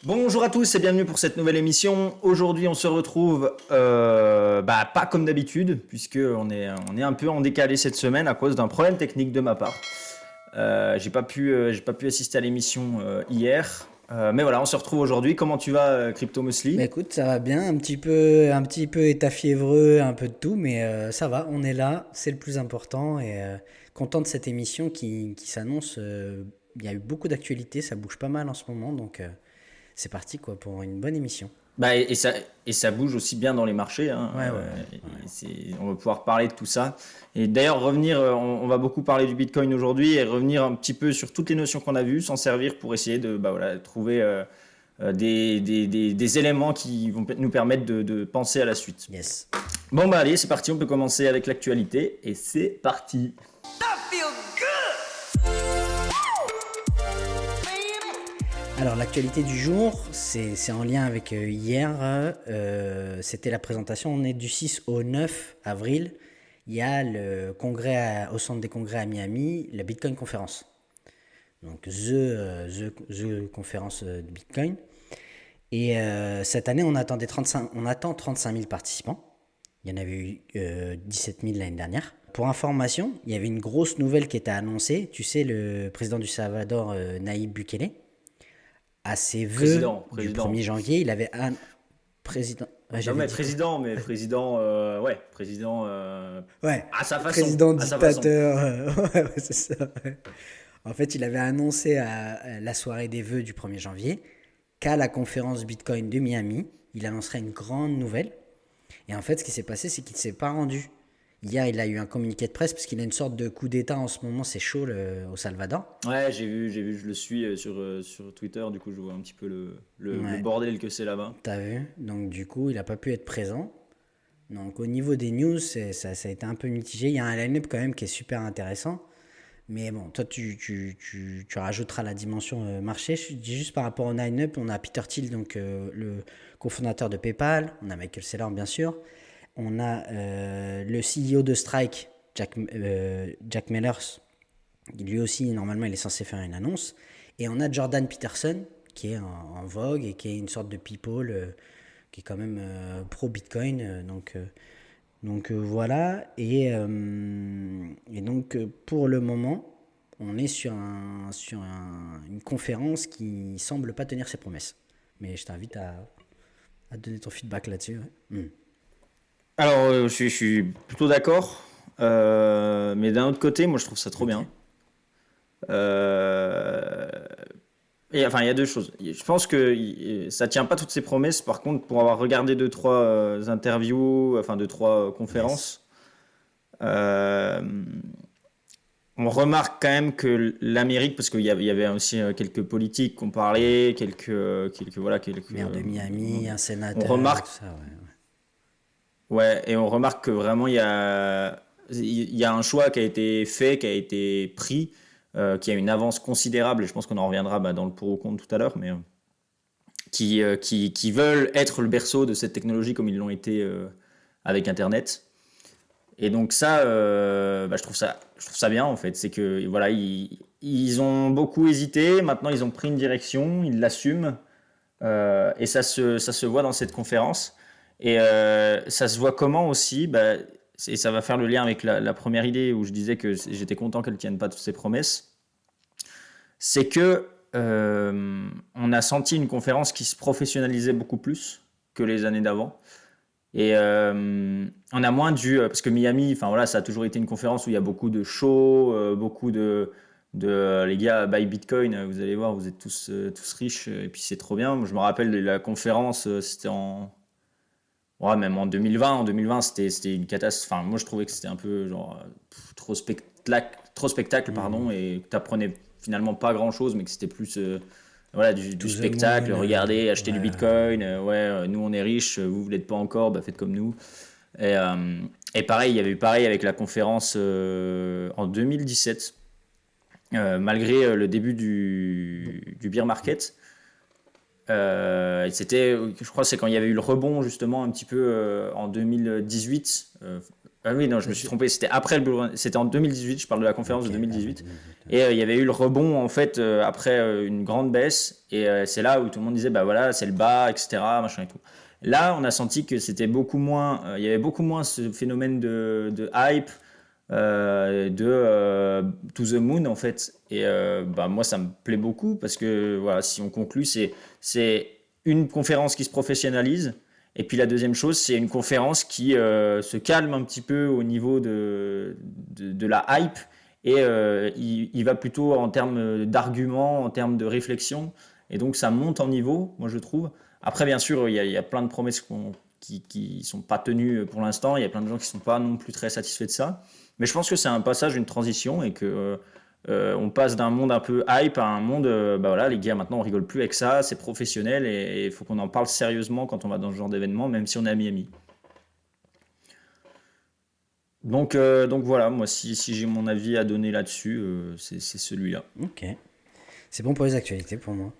Bonjour à tous et bienvenue pour cette nouvelle émission. Aujourd'hui, on se retrouve pas comme d'habitude, puisque on est un peu en décalé cette semaine à cause d'un problème technique de ma part. J'ai pas pu assister à l'émission hier, mais voilà, on se retrouve aujourd'hui. Comment tu vas, Crypto Bah Musli? écoute, ça va bien, un petit peu étafiévreux, un peu de tout, mais ça va, on est là, c'est le plus important et content de cette émission qui s'annonce. Il y a eu beaucoup d'actualités, ça bouge pas mal en ce moment, donc c'est parti quoi pour une bonne émission. Bah, et ça bouge aussi bien dans les marchés, hein. Ouais, ouais, ouais. On va pouvoir parler de tout ça. Et d'ailleurs, revenir, on va beaucoup parler du Bitcoin aujourd'hui et revenir un petit peu sur toutes les notions qu'on a vues, s'en servir pour essayer de trouver des éléments qui vont nous permettre de penser à la suite. Yes. Bon, bah allez, c'est parti, on peut commencer avec l'actualité. Et c'est parti. Alors l'actualité du jour, c'est en lien avec hier, c'était la présentation, on est du 6 au 9 avril, il y a le congrès au centre des congrès à Miami, la Bitcoin Conference. Donc the conférence de Bitcoin. Et cette année, on attend 35 000 participants. Il y en avait eu 17 000 l'année dernière. Pour information, il y avait une grosse nouvelle qui était annoncée. Tu sais, le président du Salvador, Nayib Bukele, à ses vœux du Président. 1er janvier, il avait un président. Ouais, Non, j'avais mais dit quoi? président, ouais, président Ouais, à sa façon, président à sa façon. dictateur. Ouais, ouais, c'est ça. Ouais. En fait, il avait annoncé à la soirée des vœux du 1er janvier qu'à la conférence Bitcoin de Miami, il annoncerait une grande nouvelle. Et en fait, ce qui s'est passé, c'est qu'il ne s'est pas rendu. Hier, il a eu un communiqué de presse parce qu'il a une sorte de coup d'État en ce moment, c'est chaud au Salvador. Ouais, j'ai vu, je le suis sur Twitter, du coup je vois un petit peu le Ouais, bordel que c'est là-bas. t'as vu? Donc du coup, il n'a pas pu être présent. Donc au niveau des news, ça a été un peu mitigé. Il y a un line-up quand même qui est super intéressant. Mais bon, toi, tu rajouteras la dimension marché. Je dis juste par rapport au line-up, on a Peter Thiel, donc le cofondateur de PayPal. On a Michael Saylor, bien sûr. On a le CEO de Strike, Jack Mellers. Lui aussi, normalement, il est censé faire une annonce. Et on a Jordan Peterson, qui est en vogue et qui est une sorte de people, qui est quand même pro-Bitcoin. Voilà. Et donc, pour le moment, on est une conférence qui semble pas tenir ses promesses. Mais je t'invite à donner ton feedback là-dessus. Ouais. Alors, je suis plutôt d'accord, mais d'un autre côté, moi je trouve ça trop Ok. bien. Euh, et enfin, il y a deux choses. Je pense que ça tient pas toutes ses promesses. Par contre, pour avoir regardé deux, trois interviews, enfin deux, trois Yes. conférences, euh, on remarque quand même que l'Amérique, parce qu'il y avait aussi quelques politiques qu'on parlait, Maire de Miami, un on sénateur, remarque, tout ça, ouais. ouais, et on remarque que vraiment il y a un choix qui a été fait, qui a été pris, qui a une avance considérable. Et je pense qu'on en reviendra dans le pour ou contre tout à l'heure, mais qui veulent être le berceau de cette technologie comme ils l'ont été avec Internet. Et donc ça, je trouve ça bien en fait. C'est que voilà, ils ont beaucoup hésité. Maintenant, ils ont pris une direction, ils l'assument, et ça se voit dans cette conférence. Et ça se voit comment aussi, et ça va faire le lien avec la première idée où je disais que j'étais content qu'elle tienne pas toutes ses promesses. C'est que on a senti une conférence qui se professionnalisait beaucoup plus que les années d'avant. Et on a moins parce que Miami, enfin voilà, ça a toujours été une conférence où il y a beaucoup de shows, beaucoup de les gars, buy Bitcoin, vous allez voir, vous êtes tous riches, et puis c'est trop bien. Moi, je me rappelle de la conférence, c'était ouais, même en 2020. En 2020, c'était une catastrophe. Enfin, moi, je trouvais que c'était un peu genre trop spectacle, pardon, Mhm. et que t'apprenais finalement pas grand-chose, mais que c'était plus voilà, du To the spectacle. moon, Regardez, achetez du ouais. Bitcoin. Ouais, nous on est riches, vous l'êtes pas encore, faites comme nous. Et, pareil, il y avait eu pareil avec la conférence en 2017, malgré le début du bear market. Je crois, c'est quand il y avait eu le rebond justement un petit peu en 2018. Ah oui, non, je me suis trompé. C'était après le bull run. C'était en 2018. Je parle de la conférence Ok, de ah, 2018. 2018. Et il y avait eu le rebond en fait après une grande baisse. Et c'est là où tout le monde disait bah voilà, c'est le bas, etc. Machin et tout. Là, on a senti que c'était beaucoup moins. Il y avait beaucoup moins ce phénomène de hype, to the moon en fait. Et bah moi, ça me plaît beaucoup parce que voilà, si on conclut, c'est une conférence qui se professionnalise. Et puis la deuxième chose, c'est une conférence qui se calme un petit peu au niveau de la hype et il va plutôt en termes d'arguments, en termes de réflexion. Et donc ça monte en niveau, moi je trouve. Après, bien sûr, il y a plein de promesses qui ne sont pas tenues pour l'instant. Il y a plein de gens qui ne sont pas non plus très satisfaits de ça. Mais je pense que c'est un passage, une transition et que on passe d'un monde un peu hype à un monde, bah voilà, les gars, maintenant on rigole plus avec ça, c'est professionnel et il faut qu'on en parle sérieusement quand on va dans ce genre d'événement, même si on est à Miami. Donc voilà, moi si j'ai mon avis à donner là-dessus, c'est celui-là. Ok. C'est bon pour les actualités pour moi.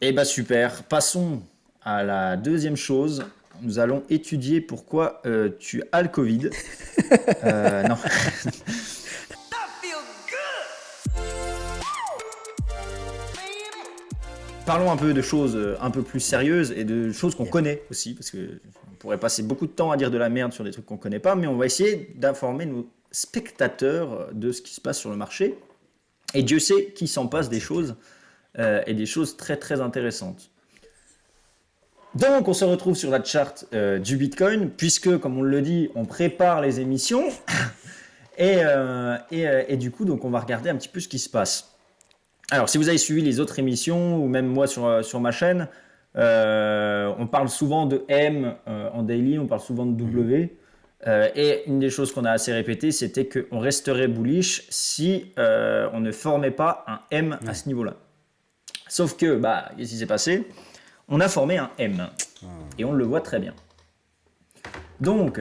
Et bah super, passons à la deuxième chose. Nous allons étudier pourquoi tu as le Covid. Non. Parlons un peu de choses un peu plus sérieuses et de choses qu'on Yep. connaît aussi, parce que on pourrait passer beaucoup de temps à dire de la merde sur des trucs qu'on connaît pas, mais on va essayer d'informer nos spectateurs de ce qui se passe sur le marché. Et Dieu sait qu'il s'en passe des choses et des choses très très intéressantes. Donc on se retrouve sur la charte du Bitcoin, puisque comme on le dit, on prépare les émissions et du coup donc on va regarder un petit peu ce qui se passe. Alors, si vous avez suivi les autres émissions, ou même moi sur ma chaîne, on parle souvent de M en daily, on parle souvent de W. Et une des choses qu'on a assez répétées, c'était qu'on resterait bullish si on ne formait pas un M à ce niveau-là. Sauf que, bah, qu'est-ce qui s'est passé? On a formé un M. Et on le voit très bien. Donc,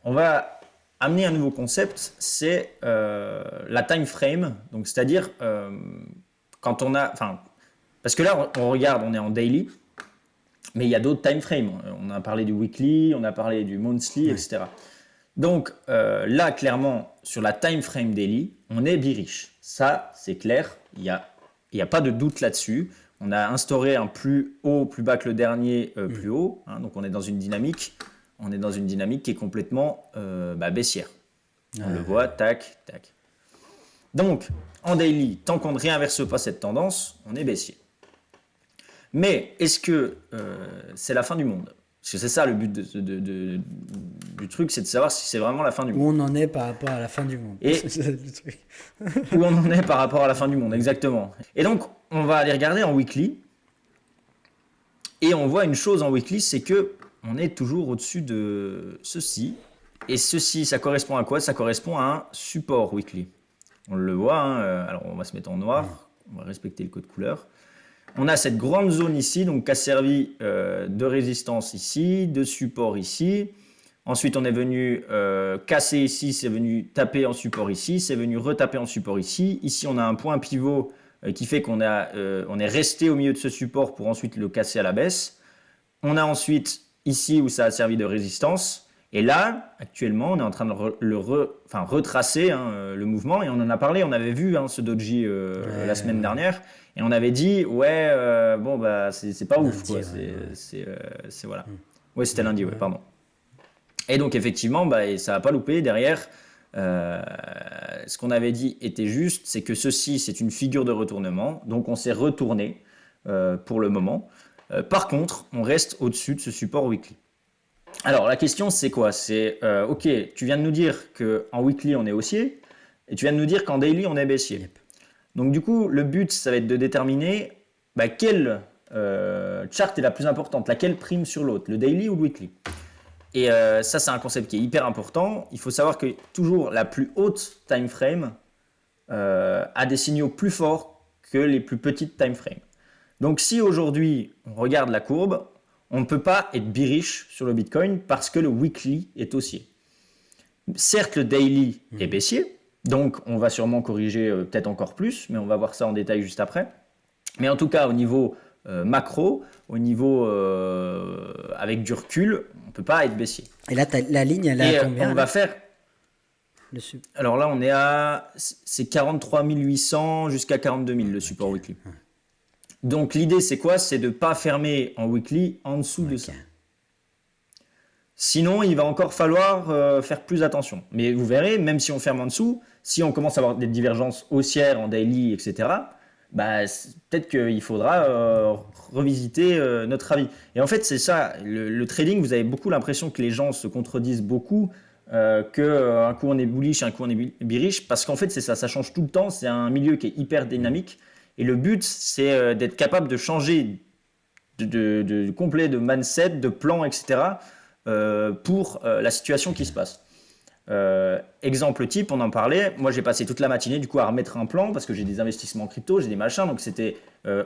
on va amener un nouveau concept, c'est la time frame. Donc, c'est-à-dire quand on a, enfin, parce que là, on regarde, on est en daily, mais il y a d'autres time frames. On a parlé du weekly, on a parlé du monthly, etc. Donc là, clairement, sur la time frame daily, on est bearish. Ça, c'est clair. Il y a pas de doute là-dessus. On a instauré un plus haut, plus bas que le dernier, plus haut. Hein, donc on est dans une dynamique. On est dans une dynamique qui est complètement baissière. On le voit, tac, tac. Donc, en daily, tant qu'on ne réinverse pas cette tendance, on est baissier. Mais est-ce que c'est la fin du monde? Parce que c'est ça le but du truc, c'est de savoir si c'est vraiment la fin du Où monde. on en est par rapport à la fin du monde. Et C'est ça, le truc. où on en est par rapport à la fin du monde, exactement. Et donc, on va aller regarder en weekly. Et on voit une chose en weekly, c'est que on est toujours au-dessus de ceci. Et ceci, ça correspond à quoi? Ça correspond à un support weekly. On le voit, hein, alors on va se mettre en noir, on va respecter le code couleur. On a cette grande zone ici, donc qui a servi de résistance ici, de support ici. Ensuite, on est venu casser ici, c'est venu taper en support ici, c'est venu retaper en support ici. Ici, on a un point pivot qui fait qu'on on est resté au milieu de ce support pour ensuite le casser à la baisse. On a ensuite ici où ça a servi de résistance. Et là, actuellement, on est en train de retracer le mouvement. Et on en a parlé, on avait vu ce doji la semaine dernière. Et on avait dit, ouais, bon, bah, c'est pas ouf, quoi. C'est voilà. Ouais, c'était lundi, ouais, pardon. Et donc, effectivement, bah, ça n'a pas loupé. Derrière, ce qu'on avait dit était juste, c'est que ceci, c'est une figure de retournement. Donc, on s'est retourné pour le moment. Par contre, on reste au-dessus de ce support weekly. Alors, la question, c'est quoi? C'est, ok, tu viens de nous dire qu'en weekly, on est haussier, et tu viens de nous dire qu'en daily, on est baissier. Yep. Donc, du coup, le but, ça va être de déterminer quelle chart est la plus importante, laquelle prime sur l'autre, le daily ou le weekly. Et ça, c'est un concept qui est hyper important. Il faut savoir que toujours la plus haute time frame a des signaux plus forts que les plus petites time frames. Donc, si aujourd'hui, on regarde la courbe, on ne peut pas être bearish sur le Bitcoin parce que le weekly est haussier. Certes, le daily est baissier, donc on va sûrement corriger peut-être encore plus, mais on va voir ça en détail juste après. Mais en tout cas, au niveau macro, au niveau avec du recul, on ne peut pas être baissier. Et là, la ligne, elle est Et à combien on là va faire. Le sup- Alors là, on est à. C'est 43 800 jusqu'à 42 000 le support weekly. Donc l'idée, c'est quoi? C'est de ne pas fermer en weekly en dessous de Ok. ça. Sinon, il va encore falloir faire plus attention. Mais vous verrez, même si on ferme en dessous, si on commence à avoir des divergences haussières en daily, etc., bah, peut-être qu'il faudra revisiter notre avis. Et en fait, c'est ça, le trading, vous avez beaucoup l'impression que les gens se contredisent beaucoup, qu'un coup on est bullish, un coup on est bearish, parce qu'en fait, c'est ça change tout le temps, c'est un milieu qui est hyper dynamique. Et le but, c'est d'être capable de changer de complet, de mindset, de plan, etc., pour la situation qui se passe. Exemple type, on en parlait. Moi, j'ai passé toute la matinée du coup à remettre un plan parce que j'ai des investissements en crypto, j'ai des machins. Donc c'était,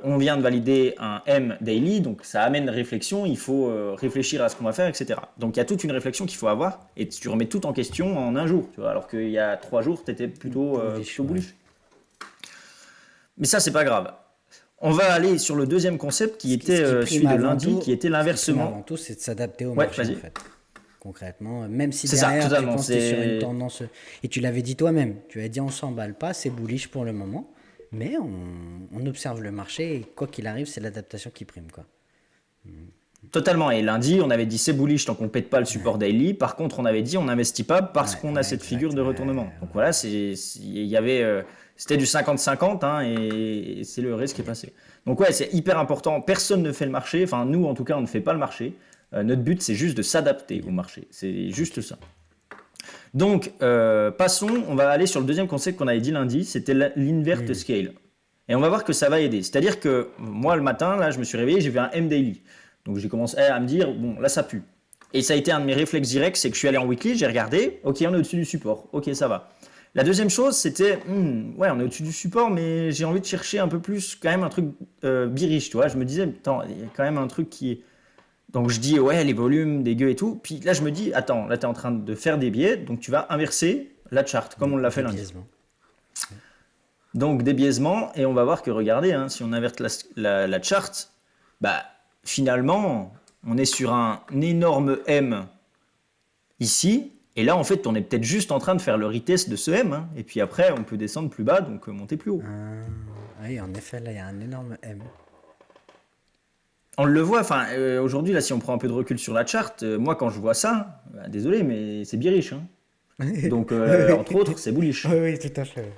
on vient de valider un M daily, donc ça amène réflexion. Il faut réfléchir à ce qu'on va faire, etc. Donc il y a toute une réflexion qu'il faut avoir et tu remets tout en question en un jour, tu vois, alors qu'il y a 3 jours, tu étais plutôt bullish. Mais ça, c'est pas grave. On va aller sur le deuxième concept qui était celui de lundi, qui était Ce qui prime l'inversement. avant tout, c'est de s'adapter au Ouais, marché, vas-y. en fait. Concrètement, même si C'est ça, derrière, totalement, quand tu es sur une c'est- tendance, et tu l'avais dit toi-même, tu as dit on s'emballe pas, c'est bullish pour le moment, mais on observe le marché et quoi qu'il arrive, c'est l'adaptation qui prime, quoi. Totalement. Et lundi, on avait dit c'est bullish tant qu'on ne pète pas le support daily. Par contre, on avait dit on n'investit pas parce Ouais, qu'on a ouais, cette exact, figure de ouais, retournement. Donc voilà, il y avait, c'était du 50-50 hein, et c'est le risque qui est passé. Donc ouais, c'est hyper important. Personne ne fait le marché. Enfin, nous, en tout cas, on ne fait pas le marché. Notre but, c'est juste de s'adapter au marché. C'est juste ça. Donc, passons. On va aller sur le deuxième concept qu'on avait dit lundi. C'était l'invert scale. Et on va voir que ça va aider. C'est-à-dire que moi, le matin, là, je me suis réveillé, j'ai vu un M daily. Donc j'ai commencé à me dire, bon, là, ça pue. Et ça a été un de mes réflexes directs, c'est que je suis allé en weekly, j'ai regardé, ok, on est au-dessus du support, ok, ça va. La deuxième chose, c'était, ouais, on est au-dessus du support, mais j'ai envie de chercher un peu plus, quand même, un truc bearish, tu vois. Je me disais, attends, il y a quand même un truc qui est. Donc je dis, ouais, les volumes, dégueu et tout. Puis là, je me dis, attends, là, tu es en train de faire des biais, donc tu vas inverser la chart, comme on l'a fait lundi. Débiaisement. Donc débiaisement, et on va voir que, regardez, hein, si on inverte la chart, bah, finalement, on est sur un énorme M ici, et là, en fait, on est peut-être juste en train de faire le retest de ce M, hein, et puis après, on peut descendre plus bas, donc monter plus haut. Oui, en effet, là, il y a un énorme M. On le voit, enfin, aujourd'hui, là, si on prend un peu de recul sur la charte, moi, quand je vois ça, bah, désolé, mais c'est bearish, hein. Donc, entre autres, c'est bullish. Oui, oui, tout à fait.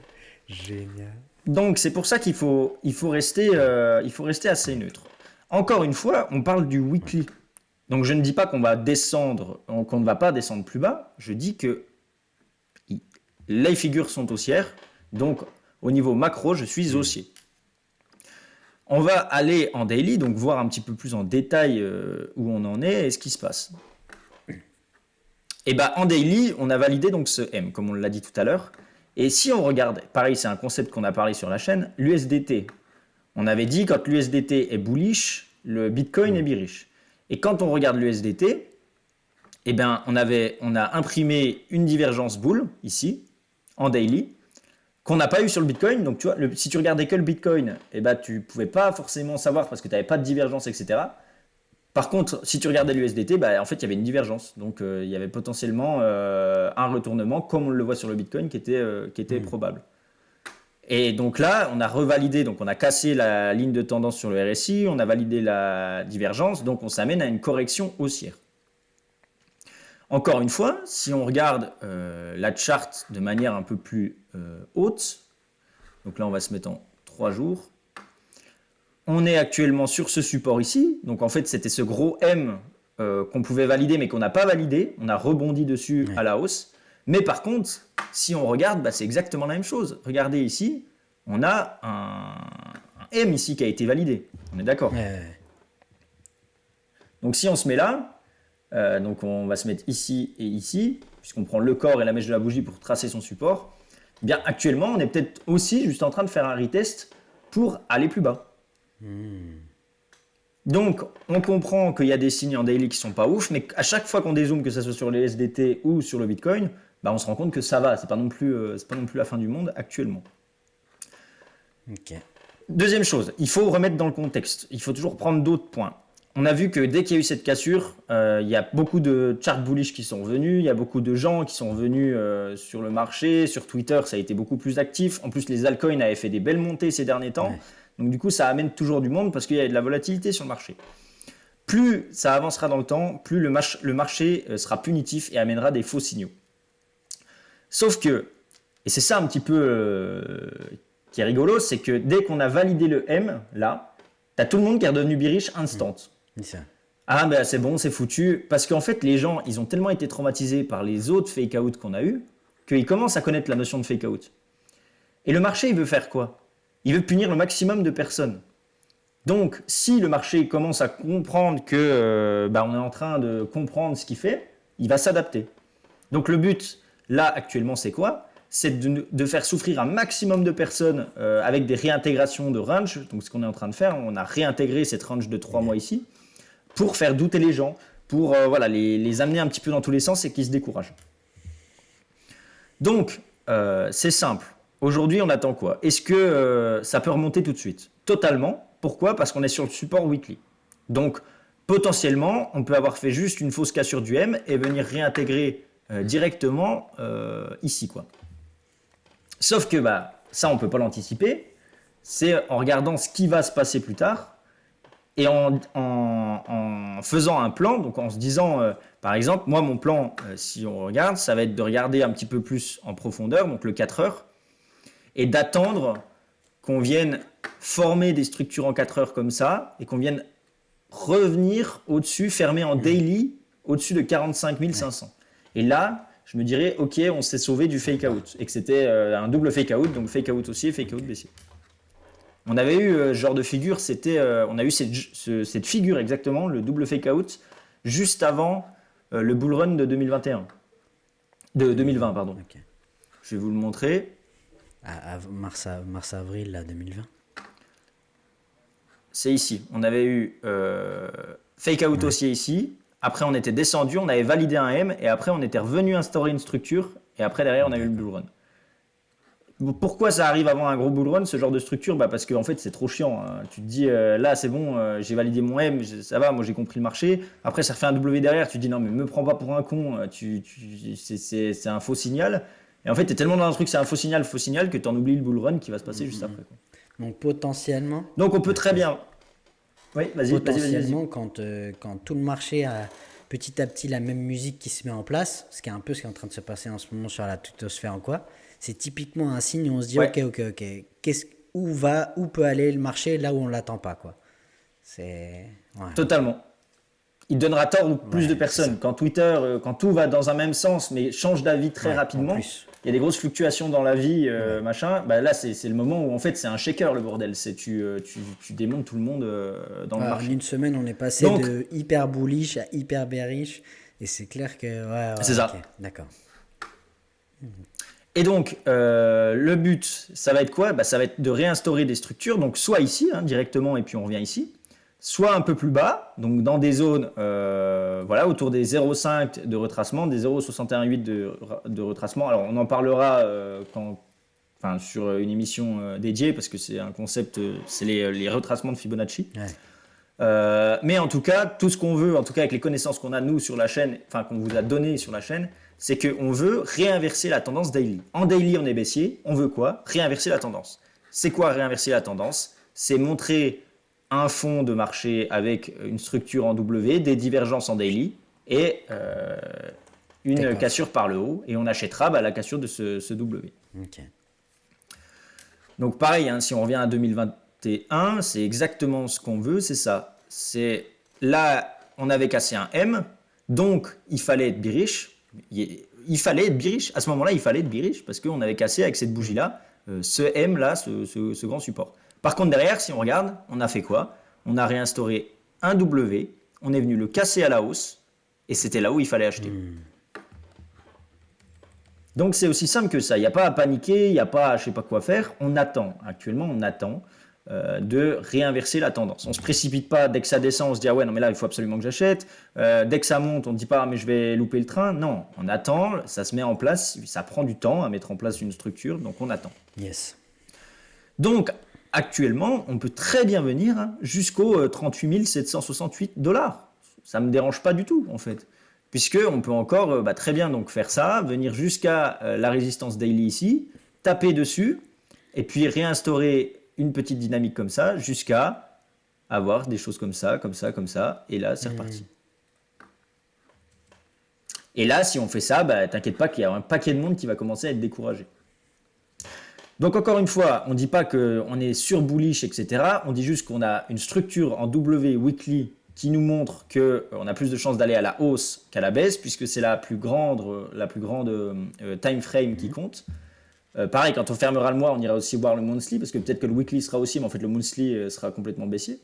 Génial. Donc, c'est pour ça qu'il faut, il faut rester assez neutre. Encore une fois, on parle du weekly. Donc, je ne dis pas qu'on va descendre, qu'on ne va pas descendre plus bas. Je dis que les figures sont haussières. Donc, au niveau macro, je suis haussier. On va aller en daily, donc voir un petit peu plus en détail où on en est et ce qui se passe. Et bien, en daily, on a validé donc ce M, comme on l'a dit tout à l'heure. Et si on regarde, pareil, c'est un concept qu'on a parlé sur la chaîne, l'USDT. On avait dit quand l'USDT est bullish, le Bitcoin est bearish. Et quand on regarde l'USDT, eh ben, on a imprimé une divergence bull, ici, en daily, qu'on n'a pas eu sur le Bitcoin. Donc, tu vois, si tu regardais que le Bitcoin, eh ben, tu ne pouvais pas forcément savoir parce que tu n'avais pas de divergence, etc. Par contre, si tu regardais l'USDT, bah, en fait, il y avait une divergence. Donc, il y avait potentiellement un retournement, comme on le voit sur le Bitcoin, qui était probable. Et donc là, on a revalidé, donc on a cassé la ligne de tendance sur le RSI, on a validé la divergence, donc on s'amène à une correction haussière. Encore une fois, si on regarde la charte de manière un peu plus haute, donc là on va se mettre en 3 jours, on est actuellement sur ce support ici, donc en fait c'était ce gros M qu'on pouvait valider mais qu'on n'a pas validé, on a rebondi dessus à la hausse, mais par contre, si on regarde, bah, c'est exactement la même chose. Regardez ici, on a un M ici qui a été validé, on est d'accord. Donc si on se met là, donc on va se mettre ici et ici, puisqu'on prend le corps et la mèche de la bougie pour tracer son support, eh bien actuellement on est peut-être aussi juste en train de faire un retest pour aller plus bas. Donc on comprend qu'il y a des signes en daily qui sont pas ouf, mais à chaque fois qu'on dézoome, que ce soit sur les SDT ou sur le Bitcoin, bah on se rend compte que ça va, c'est pas non plus la fin du monde actuellement. Ok. Deuxième chose, il faut remettre dans le contexte. Il faut toujours prendre d'autres points. On a vu que dès qu'il y a eu cette cassure, il y a beaucoup de charts bullish qui sont venus, il y a beaucoup de gens qui sont venus sur le marché, sur Twitter, ça a été beaucoup plus actif. En plus, les altcoins avaient fait des belles montées ces derniers temps. Donc du coup, ça amène toujours du monde parce qu'il y a de la volatilité sur le marché. Plus ça avancera dans le temps, plus le marché sera punitif et amènera des faux signaux. Sauf que, et c'est ça un petit peu qui est rigolo, c'est que dès qu'on a validé le M, là, t'as tout le monde qui est redevenu bearish instant. Ah ben c'est bon, c'est foutu. Parce qu'en fait, les gens, ils ont tellement été traumatisés par les autres fake-out qu'on a eu qu'ils commencent à connaître la notion de fake-out. Et le marché, il veut faire quoi? Il veut punir le maximum de personnes. Donc, si le marché commence à comprendre que on est en train de comprendre ce qu'il fait, il va s'adapter. Donc, le but, là, actuellement, c'est quoi? C'est de faire souffrir un maximum de personnes avec des réintégrations de range. Donc, ce qu'on est en train de faire, on a réintégré cette range de 3 mois ici pour faire douter les gens, pour les amener un petit peu dans tous les sens et qu'ils se découragent. Donc, c'est simple. Aujourd'hui, on attend quoi? Est-ce que ça peut remonter tout de suite? Totalement. Pourquoi? Parce qu'on est sur le support weekly. Donc, potentiellement, on peut avoir fait juste une fausse cassure du M et venir réintégrer directement ici, quoi. Sauf que ça, on ne peut pas l'anticiper. C'est en regardant ce qui va se passer plus tard et en faisant un plan, donc en se disant, par exemple, moi, mon plan, si on regarde, ça va être de regarder un petit peu plus en profondeur, donc le 4 heures, et d'attendre qu'on vienne former des structures en 4 heures comme ça et qu'on vienne revenir au-dessus, fermer en daily au-dessus de 45 500. Et là, je me dirais, ok, on s'est sauvé du fake-out et que c'était un double fake-out, donc fake-out haussier, fake-out baissier. On avait eu ce genre de figure, on a eu cette figure exactement, le double fake-out, juste avant le bull run de 2021. De 2020, pardon. Okay. Je vais vous le montrer. Mars-avril 2020. C'est ici. On avait eu fake-out haussier ici. Après, on était descendu, on avait validé un M. Et après, on était revenu instaurer une structure. Et après, derrière, on a eu le bull run. Pourquoi ça arrive avant un gros bull run, ce genre de structure? Parce qu'en fait, c'est trop chiant. Hein. Tu te dis, là, c'est bon, j'ai validé mon M, ça va, moi, j'ai compris le marché. Après, ça refait un W derrière. Tu te dis, non, mais me prends pas pour un con. C'est un faux signal. Et en fait, tu es tellement dans un truc, c'est un faux signal que tu en oublies le bull run qui va se passer juste après. Quoi. Donc, potentiellement. Donc, on peut très bien. Oui, vas-y. Potentiellement, quand tout le marché a petit à petit la même musique qui se met en place, ce qui est un peu ce qui est en train de se passer en ce moment sur la twittosphère ou quoi, c'est typiquement un signe où on se dit ok. Où peut aller le marché là où on l'attend pas, quoi. Totalement. Il donnera tort aux plus de personnes. Quand Twitter, quand tout va dans un même sens, mais change d'avis très rapidement, il y a des grosses fluctuations dans la vie, machin. Là, c'est le moment où en fait c'est un shaker le bordel. C'est tu démontes tout le monde dans le marché. En une semaine, on est passé de hyper bullish à hyper bearish, et c'est clair que c'est ça. D'accord. Et donc, le but, ça va être quoi? Ça va être de réinstaurer des structures, donc soit ici, directement, et puis on revient ici, soit un peu plus bas, donc dans des zones autour des 0,5 de retracement, des 0,618 de retracement. Alors, on en parlera sur une émission dédiée, parce que c'est un concept, c'est les retracements de Fibonacci. Ouais. Mais en tout cas, tout ce qu'on veut, en tout cas avec les connaissances qu'on a, nous, sur la chaîne, qu'on vous a donné sur la chaîne, c'est qu'on veut réinverser la tendance daily. En daily, on est baissier. On veut quoi? Réinverser la tendance. C'est quoi réinverser la tendance? C'est montrer un fond de marché avec une structure en W, des divergences en daily et une cassure par le haut. Et on achètera la cassure de ce W. Okay. Donc pareil, si on revient à 2021, c'est exactement ce qu'on veut, c'est ça. C'est là, on avait cassé un M, donc il fallait être bearish. Il fallait être bearish. À ce moment-là, il fallait être bearish parce qu'on avait cassé avec cette bougie-là, ce M-là, ce grand support. Par contre, derrière, si on regarde, on a fait quoi? On a réinstauré un W, on est venu le casser à la hausse, et c'était là où il fallait acheter. Donc, c'est aussi simple que ça. Il n'y a pas à paniquer, il n'y a pas à je ne sais pas quoi faire. On attend. Actuellement, on attend de réinverser la tendance. On ne se précipite pas dès que ça descend, on se dit ah ouais non mais là il faut absolument que j'achète. Dès que ça monte, on ne dit pas ah, mais je vais louper le train. Non, on attend, ça se met en place, ça prend du temps à mettre en place une structure, donc on attend. Yes. Donc actuellement, on peut très bien venir jusqu'aux 38 768 $. Ça me dérange pas du tout, en fait. Puisque on peut encore très bien donc faire ça, venir jusqu'à la résistance daily ici, taper dessus, et puis réinstaurer une petite dynamique comme ça, jusqu'à avoir des choses comme ça, comme ça, comme ça, et là, c'est reparti. Et là, si on fait ça, t'inquiète pas qu'il y a un paquet de monde qui va commencer à être découragé. Donc encore une fois, on ne dit pas qu'on est sur bullish, etc. On dit juste qu'on a une structure en W weekly qui nous montre qu'on a plus de chances d'aller à la hausse qu'à la baisse, puisque c'est la plus grande time frame qui compte. Pareil, quand on fermera le mois, on ira aussi voir le monthly, parce que peut-être que le weekly sera aussi, mais en fait le monthly sera complètement baissier.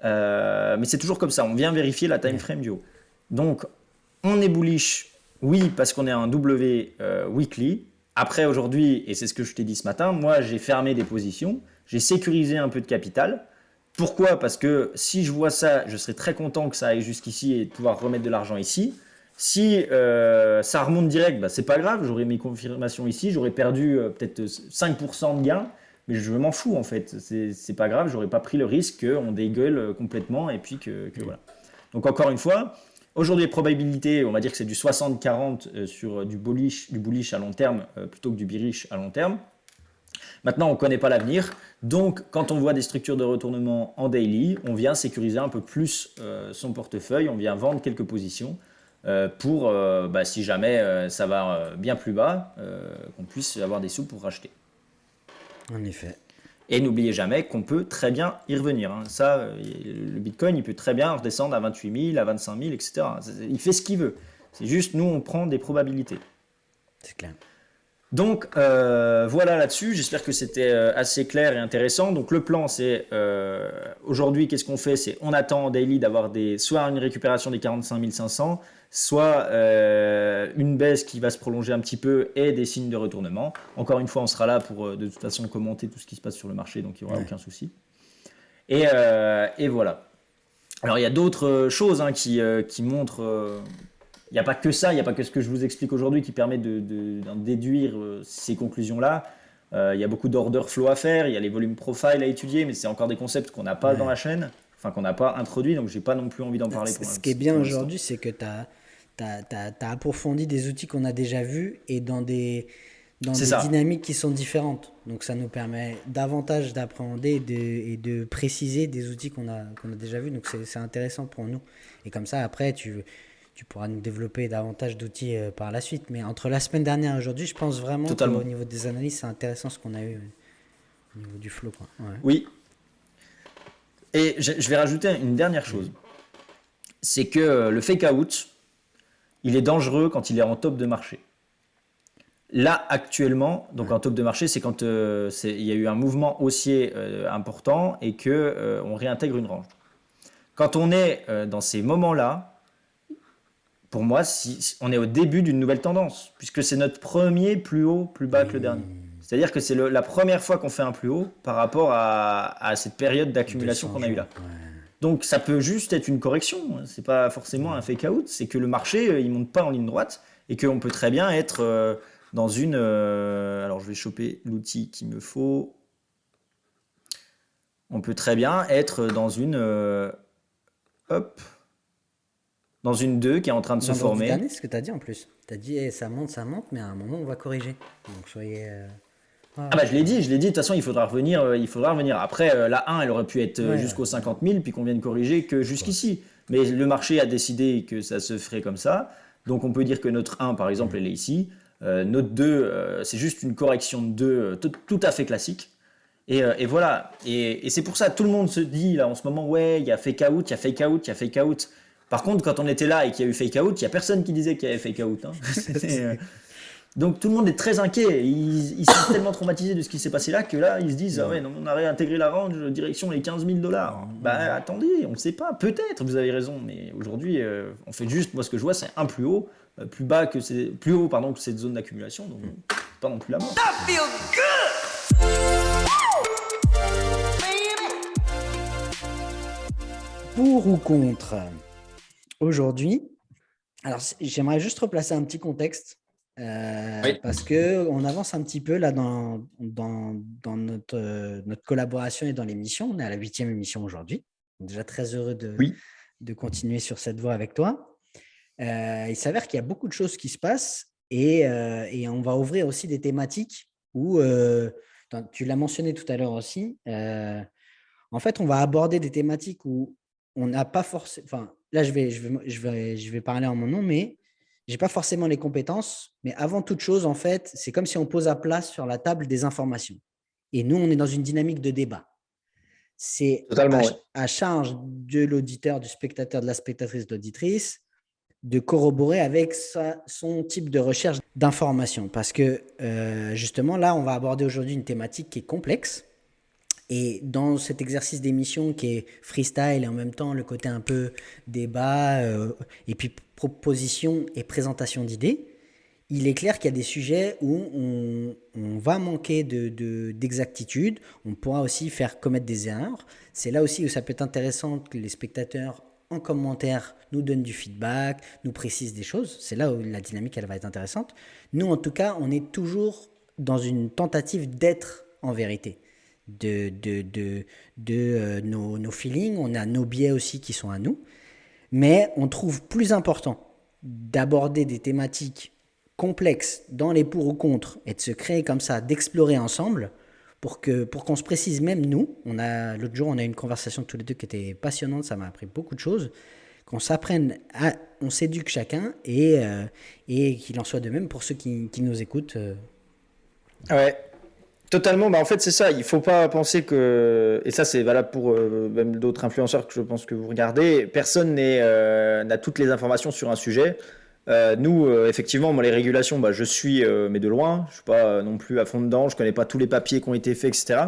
Mais c'est toujours comme ça, on vient vérifier la time frame du haut. Donc on est bullish, oui, parce qu'on est en W weekly. Après aujourd'hui, et c'est ce que je t'ai dit ce matin, moi j'ai fermé des positions, j'ai sécurisé un peu de capital. Pourquoi ? Parce que si je vois ça, je serais très content que ça aille jusqu'ici et de pouvoir remettre de l'argent ici. Si ça remonte direct, c'est pas grave, j'aurais mes confirmations ici, j'aurais perdu peut-être 5% de gain, mais je m'en fous en fait, c'est pas grave, j'aurais pas pris le risque qu'on dégueule complètement et puis que voilà. Donc encore une fois, aujourd'hui les probabilités, on va dire que c'est du 60-40 sur du bullish à long terme plutôt que du bearish à long terme. Maintenant, on ne connaît pas l'avenir, donc quand on voit des structures de retournement en daily, on vient sécuriser un peu plus son portefeuille, on vient vendre quelques positions pour, si jamais ça va bien plus bas, qu'on puisse avoir des sous pour racheter. En effet. Et n'oubliez jamais qu'on peut très bien y revenir. Ça, le Bitcoin, il peut très bien redescendre à 28 000, à 25 000, etc. Il fait ce qu'il veut. C'est juste, nous, on prend des probabilités. C'est clair. Donc voilà là-dessus, j'espère que c'était assez clair et intéressant. Donc le plan c'est aujourd'hui qu'est-ce qu'on fait, c'est on attend en daily d'avoir soit une récupération des 45 500, soit une baisse qui va se prolonger un petit peu et des signes de retournement. Encore une fois on sera là pour de toute façon commenter tout ce qui se passe sur le marché, donc il n'y aura aucun souci. Et voilà. Alors il y a d'autres choses qui montrent... Il n'y a pas que ça, il n'y a pas que ce que je vous explique aujourd'hui qui permet d'en déduire ces conclusions-là. Il y a beaucoup d'order flow à faire, il y a les volumes profile à étudier, mais c'est encore des concepts qu'on n'a pas dans la chaîne, enfin qu'on n'a pas introduits, donc j'ai pas non plus envie d'en parler pour l'instant. Ce qui est bien aujourd'hui, c'est que tu as approfondi des outils qu'on a déjà vus et dans des dynamiques qui sont différentes. Donc ça nous permet davantage d'appréhender et de préciser des outils qu'on a déjà vus, donc c'est intéressant pour nous. Et comme ça, après, tu pourras nous développer davantage d'outils par la suite. Mais entre la semaine dernière et aujourd'hui, je pense vraiment qu'au niveau des analyses, c'est intéressant ce qu'on a eu au niveau du flow. Quoi. Ouais. Oui. Et je vais rajouter une dernière chose. C'est que le fake out, il est dangereux quand il est en top de marché. Là, actuellement, donc en top de marché, c'est quand il y a eu un mouvement haussier important et qu'on réintègre une range. Quand on est dans ces moments-là, pour moi, on est au début d'une nouvelle tendance, puisque c'est notre premier plus haut, plus bas que le dernier. C'est-à-dire que c'est la première fois qu'on fait un plus haut par rapport à cette période d'accumulation qu'on a eue là. Ouais. Donc ça peut juste être une correction, c'est pas forcément un fake out, c'est que le marché il monte pas en ligne droite et qu'on peut très bien être dans une... alors je vais choper l'outil qu'il me faut. On peut très bien être dans une... dans une 2 qui est en train de se former. C'est ce que tu as dit en plus. Tu as dit ça monte, mais à un moment on va corriger. Donc soyez... je l'ai dit, de toute façon il faudra revenir. Après la 1 elle aurait pu être jusqu'aux 50 000 puis qu'on vienne corriger que jusqu'ici. Mais le marché a décidé que ça se ferait comme ça. Donc on peut dire que notre 1 par exemple elle est ici. Notre 2 c'est juste une correction de 2 tout à fait classique. Et voilà. Et c'est pour ça tout le monde se dit là en ce moment il y a fake out, il y a fake out, il y a fake out. Par contre, quand on était là et qu'il y a eu fake out, il n'y a personne qui disait qu'il y avait fake out. Donc tout le monde est très inquiet. Ils sont tellement traumatisés de ce qui s'est passé là que là, ils se disent on a réintégré la range direction les 15 000 $. Attendez, on ne sait pas. Peut-être, vous avez raison. Mais aujourd'hui, on fait juste, moi ce que je vois, c'est un plus haut, plus haut que cette zone d'accumulation. Donc pas non plus la mort. Pour ou contre aujourd'hui, alors j'aimerais juste replacer un petit contexte Oui. parce que on avance un petit peu là dans notre collaboration et dans l'émission. On est à la 8e émission aujourd'hui. Donc déjà très heureux Oui. de continuer sur cette voie avec toi. Il s'avère qu'il y a beaucoup de choses qui se passent et on va ouvrir aussi des thématiques où, tu l'as mentionné tout à l'heure aussi, en fait, on va aborder des thématiques où on n'a pas forcément. Enfin, là, je vais parler en mon nom, mais j'ai pas forcément les compétences. Mais avant toute chose, en fait, c'est comme si on pose à plat sur la table des informations. Et nous, on est dans une dynamique de débat. C'est Totalement, oui. à charge de l'auditeur, du spectateur, de la spectatrice, de l'auditrice, de corroborer avec son type de recherche d'information. Parce que justement, là, on va aborder aujourd'hui une thématique qui est complexe. Et dans cet exercice d'émission qui est freestyle et en même temps le côté un peu débat et puis proposition et présentation d'idées, il est clair qu'il y a des sujets où on va manquer d'exactitude, on pourra aussi faire commettre des erreurs. C'est là aussi où ça peut être intéressant que les spectateurs en commentaire nous donnent du feedback, nous précisent des choses. C'est là où la dynamique elle va être intéressante. Nous en tout cas, on est toujours dans une tentative d'être en vérité nos feelings, on a nos biais aussi qui sont à nous, mais on trouve plus important d'aborder des thématiques complexes dans les pour ou contre et de se créer comme ça, d'explorer ensemble pour qu'on se précise même nous. L'autre jour, on a eu une conversation tous les deux qui était passionnante, ça m'a appris beaucoup de choses, qu'on s'apprenne, on s'éduque chacun et qu'il en soit de même pour ceux qui nous écoutent. Ouais. Totalement, bah en fait c'est ça, il faut pas penser que, et ça c'est valable pour même d'autres influenceurs que je pense que vous regardez, personne n'a toutes les informations sur un sujet. Nous, effectivement, moi les régulations, bah, je suis, mais de loin, je suis pas non plus à fond dedans, je connais pas tous les papiers qui ont été faits, etc.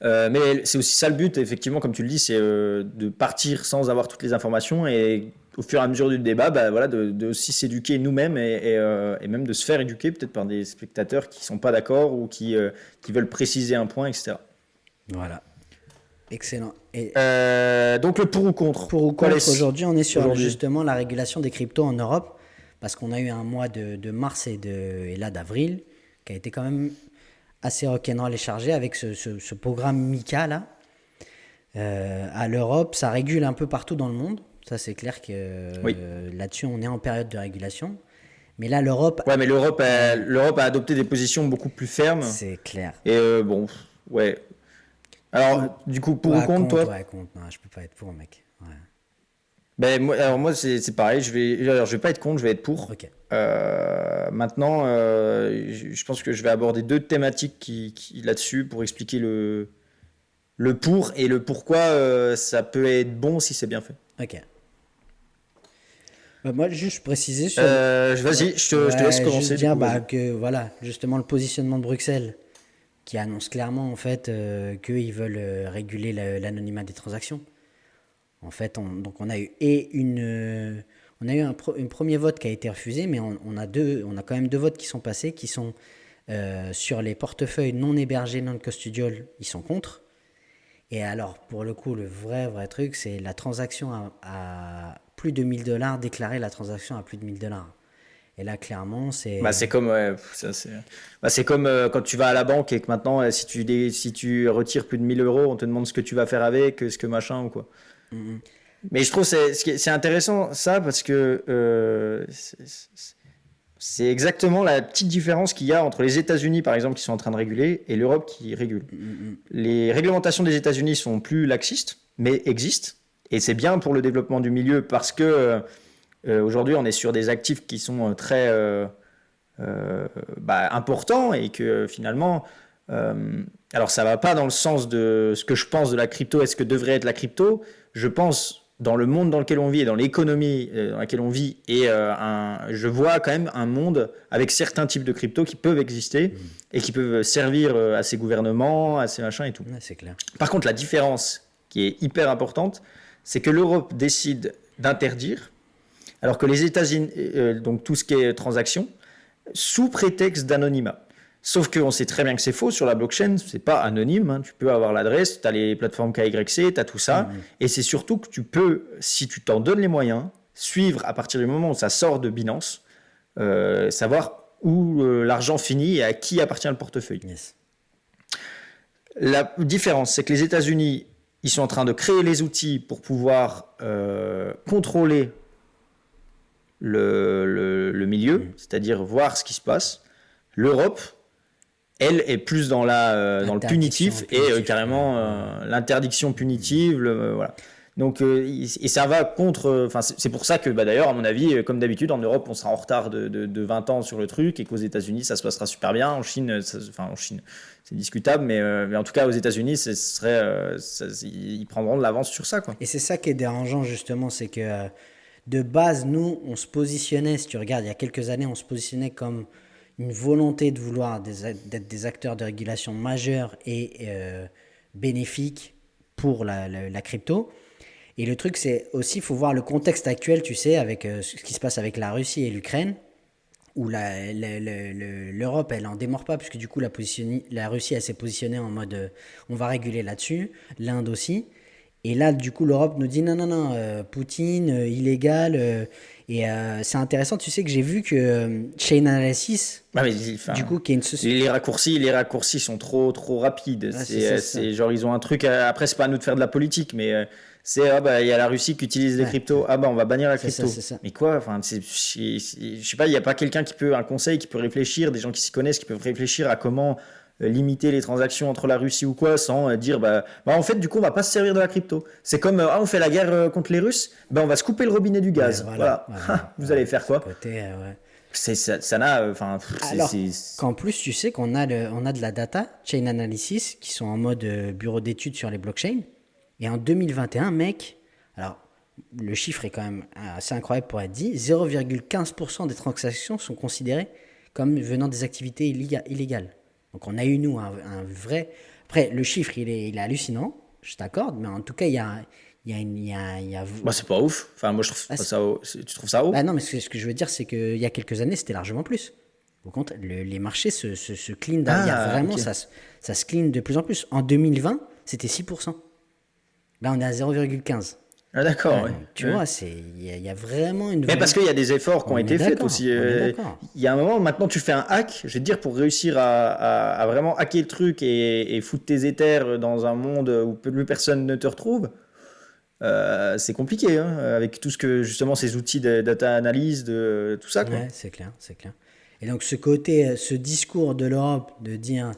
Mais c'est aussi ça le but, effectivement, comme tu le dis, c'est de partir sans avoir toutes les informations et au fur et à mesure du débat, bah, voilà, de aussi s'éduquer nous-mêmes et même de se faire éduquer peut-être par des spectateurs qui sont pas d'accord ou qui veulent préciser un point, etc. Voilà, excellent. Et Donc le pour ou contre. pour ou contre, aujourd'hui, on est sur justement la régulation des cryptos en Europe, parce qu'on a eu un mois de mars et là d'avril qui a été quand même assez rock'n'roll et chargé avec ce programme MiCA là. À l'Europe, ça régule un peu partout dans le monde. Ça, c'est clair que Oui. là-dessus, on est en période de régulation. Mais là, l'Europe, Ouais, mais l'Europe a adopté des positions beaucoup plus fermes. c'est clair. Et bon, ouais. Alors, du coup, pour ou contre, toi? Ouais, contre. Non, je peux pas être pour, mec. Ouais. Ben, moi c'est pareil, je vais pas être contre, je vais être pour. Ok. Maintenant, je pense que je vais aborder deux thématiques là-dessus pour expliquer le pour et le pourquoi ça peut être bon si c'est bien fait. Ok. Moi, juste préciser sur. Vas-y, je te laisse commencer. Juste dire que voilà, justement, le positionnement de Bruxelles qui annonce clairement en fait qu'ils veulent réguler l'anonymat des transactions. En fait, donc on a eu un premier vote qui a été refusé, mais on a quand même deux votes qui sont passés, qui sont sur les portefeuilles non hébergés, non custodial, ils sont contre. Et alors, pour le coup, le vrai truc, c'est la transaction à plus de $1000, déclarer la transaction à plus de $1000. Et là, clairement, c'est. Bah, c'est comme, ouais, c'est comme quand tu vas à la banque et que maintenant, si tu retires plus de 1 000 euros, on te demande ce que tu vas faire avec, ce que machin ou quoi. Mm-hmm. Mais je trouve c'est intéressant ça parce que c'est exactement la petite différence qu'il y a entre les États-Unis par exemple qui sont en train de réguler et l'Europe qui régule. Les réglementations des États-Unis sont plus laxistes mais existent et c'est bien pour le développement du milieu parce que aujourd'hui on est sur des actifs qui sont très importants et que finalement alors ça va pas dans le sens de ce que je pense de la crypto et ce que devrait être la crypto. Je pense dans le monde dans lequel on vit et dans l'économie dans laquelle on vit et je vois quand même un monde avec certains types de crypto qui peuvent exister et qui peuvent servir à ces gouvernements, à ces machins et tout. Ouais, c'est clair. Par contre, la différence qui est hyper importante, c'est que l'Europe décide d'interdire alors que les États-Unis, donc tout ce qui est transaction, sous prétexte d'anonymat. Sauf qu'on sait très bien que c'est faux sur la blockchain, c'est pas anonyme, hein. Tu peux avoir l'adresse, tu as les plateformes KYC, tu as tout ça, et c'est surtout que tu peux, si tu t'en donnes les moyens, suivre à partir du moment où ça sort de Binance, savoir où l'argent finit et à qui appartient le portefeuille. Yes. La différence, c'est que les États-Unis, ils sont en train de créer les outils pour pouvoir contrôler le milieu, c'est-à-dire voir ce qui se passe. L'Europe, elle, est plus dans le punitif et carrément l'interdiction punitive. Voilà. Donc, et ça va contre. C'est pour ça que, d'ailleurs, à mon avis, comme d'habitude, en Europe, on sera en retard de 20 ans sur le truc et qu'aux États-Unis, ça se passera super bien. En Chine, c'est discutable, mais en tout cas, aux États-Unis, ils prendront de l'avance sur ça, quoi. Et c'est ça qui est dérangeant, justement, c'est que de base, nous, on se positionnait, si tu regardes, il y a quelques années, on se positionnait comme une volonté de vouloir d'être des acteurs de régulation majeurs et bénéfiques pour la crypto. Et le truc, c'est aussi, il faut voir le contexte actuel, tu sais, avec ce qui se passe avec la Russie et l'Ukraine, où l'Europe, elle en démord pas, puisque du coup, la Russie, elle s'est positionnée en mode on va réguler là-dessus, l'Inde aussi. Et là, du coup, l'Europe nous dit non, Poutine, illégal. C'est intéressant, tu sais que j'ai vu que Chain Analysis, du coup, qui est une société. Les raccourcis sont trop rapides. C'est genre, ils ont un truc. Après, c'est pas à nous de faire de la politique, mais il y a la Russie qui utilise les cryptos. On va bannir la crypto. C'est ça. Mais quoi, je sais pas, il n'y a pas quelqu'un un conseil qui peut réfléchir, des gens qui s'y connaissent, qui peuvent réfléchir à comment limiter les transactions entre la Russie ou quoi, sans dire en fait, du coup, on va pas se servir de la crypto. C'est comme on fait la guerre contre les Russes, on va se couper le robinet du gaz. Voilà. Vous allez faire quoi? Ça n'a. Alors qu'en plus, tu sais qu'on a de la data, Chain Analysis, qui sont en mode bureau d'études sur les blockchains. Et en 2021, mec, alors le chiffre est quand même assez incroyable pour être dit, 0,15% des transactions sont considérées comme venant des activités illégales. Donc on a eu, nous, un vrai... Après, le chiffre, il est hallucinant, je t'accorde, mais en tout cas, il y a... c'est pas ouf. Enfin, moi, je trouve pas ça haut. Tu trouves ça haut? Non, mais ce que je veux dire, c'est qu'il y a quelques années, c'était largement plus. Au contraire, les marchés se clean. Il y a vraiment, ça se clean de plus en plus. En 2020, c'était 6%. Là, on est à 0,15. Ah, d'accord. Ouais. Tu vois, il y a vraiment une... Mais parce qu'il y a des efforts qui ont été faits aussi. Il y a un moment, maintenant, tu fais un hack, je vais te dire, pour réussir à vraiment hacker le truc et foutre tes Ethers dans un monde où plus personne ne te retrouve, c'est compliqué, avec tout ce que, justement, ces outils de data analyse, de tout ça, quoi. Ouais, c'est clair. Et donc, ce discours de l'Europe de dire,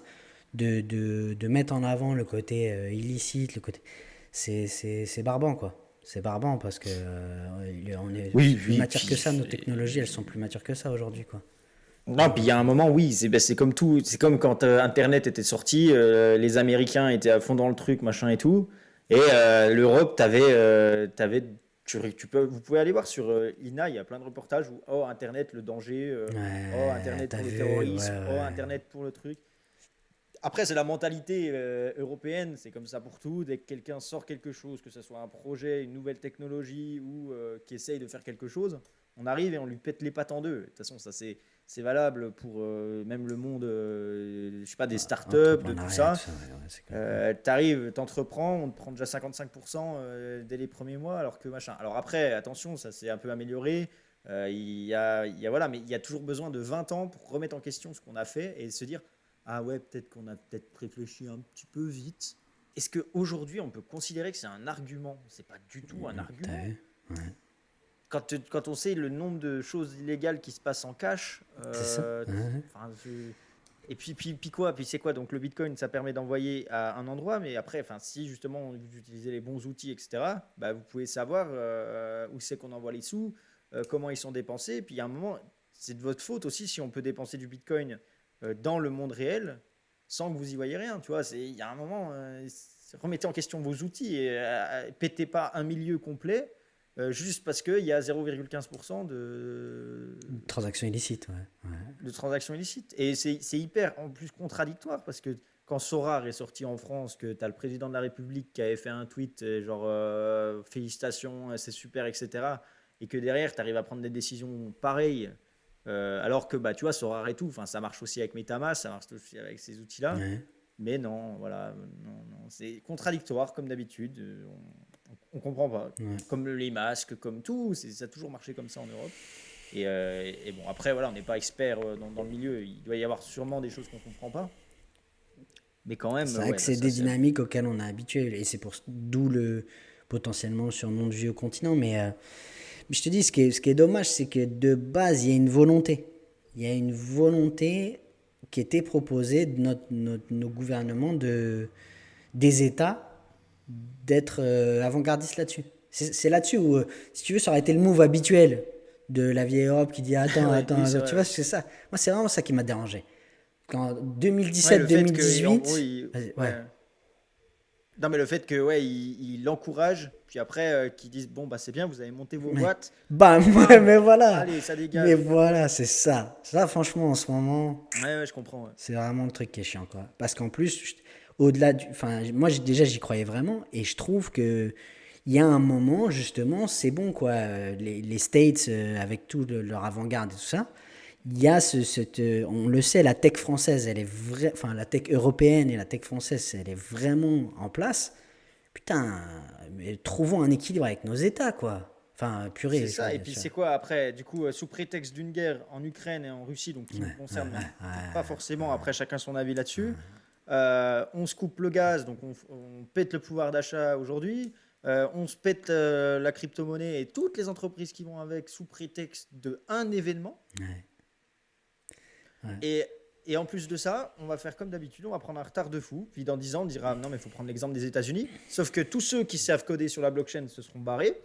de mettre en avant le côté illicite, le côté... C'est barbant, quoi. C'est barbant parce que on est plus mature que ça. Nos technologies, elles sont plus matures que ça aujourd'hui, quoi. Non, puis il y a un moment, oui, c'est comme tout. C'est comme quand Internet était sorti, les Américains étaient à fond dans le truc, machin et tout. Et l'Europe, vous pouvez aller voir sur INA, il y a plein de reportages où Internet, le danger, Internet pour le terrorisme, Internet pour le truc. Après, c'est la mentalité européenne, c'est comme ça pour tout. Dès que quelqu'un sort quelque chose, que ce soit un projet, une nouvelle technologie ou qui essaye de faire quelque chose, on arrive et on lui pète les pattes en deux. De toute façon, ça c'est valable pour même le monde, je sais pas, des startups, de tout ça. T'arrives, t'entreprends, on te prend déjà 55% dès les premiers mois, alors que machin. Alors après, attention, ça s'est un peu amélioré. Voilà, mais il y a toujours besoin de 20 ans pour remettre en question ce qu'on a fait et se dire. Ah ouais, peut-être qu'on a réfléchi un petit peu vite. Est-ce qu'aujourd'hui, on peut considérer que c'est un argument? C'est pas du tout un argument. Ouais. Quand on sait le nombre de choses illégales qui se passent en cash. C'est ça. Et puis quoi? Puis c'est quoi? Donc le Bitcoin, ça permet d'envoyer à un endroit, mais après, si justement vous utilisez les bons outils, etc., vous pouvez savoir où c'est qu'on envoie les sous, comment ils sont dépensés. Et puis il y a un moment, c'est de votre faute aussi si on peut dépenser du Bitcoin dans le monde réel sans que vous y voyez rien, tu vois. Il y a un moment, remettez en question vos outils et pétez pas un milieu complet juste parce qu'il y a 0,15% de transactions illicites, de transactions illicites. Et c'est hyper en plus contradictoire parce que quand Sorare est sorti en France, que tu as le président de la République qui avait fait un tweet genre félicitations, c'est super, etc. Et que derrière, tu arrives à prendre des décisions pareilles. Alors que tu vois, Sorare et tout, ça marche aussi avec MetaMask, ça marche aussi avec ces outils-là. Ouais. Mais non, voilà, non, c'est contradictoire comme d'habitude. On comprend pas. Ouais. Comme les masques, comme tout, ça a toujours marché comme ça en Europe. Et bon, après, voilà, on n'est pas expert dans le milieu. Il doit y avoir sûrement des choses qu'on ne comprend pas. Mais quand même, C'est vrai que ouais, c'est ça des c'est. dynamiques auxquelles on est habitué et c'est d'où le potentiellement le surnom de vieux continent. Mais je te dis, ce qui est dommage, c'est que de base, il y a une volonté. Il y a une volonté qui était proposée de nos gouvernements, des États, d'être avant-gardistes là-dessus. C'est là-dessus où, si tu veux, ça aurait été le move habituel de la vieille Europe qui dit attends, Oui, attends, oui, c'est attends. vrai. Tu vois, Ouais. c'est ça. Moi, c'est vraiment ça qui m'a dérangé. Quand Ouais, le fait que, en gros, 2017-2018, ouais. ouais. Non, mais le fait que, ouais, il l'encourage, puis après, qu'ils disent, bon, bah, c'est bien, vous avez monté vos Ouais. boîtes, Bam, bam, mais voilà. allez, ça Mais dégage. voilà, c'est ça. Ça, franchement, en ce moment, Ouais, ouais, je comprends. Ouais. c'est vraiment le truc qui est chiant, quoi. Parce qu'en plus, au-delà du. Enfin, moi, déjà, j'y croyais vraiment. Et je trouve que. Il y a un moment, justement, c'est bon, quoi. Les States, avec tout leur avant-garde et tout ça, il y a on le sait, la tech française, elle est vraie. Enfin, la tech européenne et la tech française, elle est vraiment en place. Putain, mais trouvons un équilibre avec nos États, quoi. Enfin, C'est purée, je ça, et veux puis dire. c'est quoi après? Du coup, sous prétexte d'une guerre en Ukraine et en Russie, donc qui Ouais, nous ouais, concerne, mais pas ouais, forcément, après chacun son avis là-dessus, on se coupe le gaz, donc on pète le pouvoir d'achat aujourd'hui, on se pète la crypto-monnaie et toutes les entreprises qui vont avec sous prétexte de un événement. ouais, ouais. Et, et en plus de ça, on va faire comme d'habitude, on va prendre un retard de fou. Puis dans 10 ans, on dira non, mais il faut prendre l'exemple des États-Unis. Sauf que tous ceux qui savent coder sur la blockchain se seront barrés,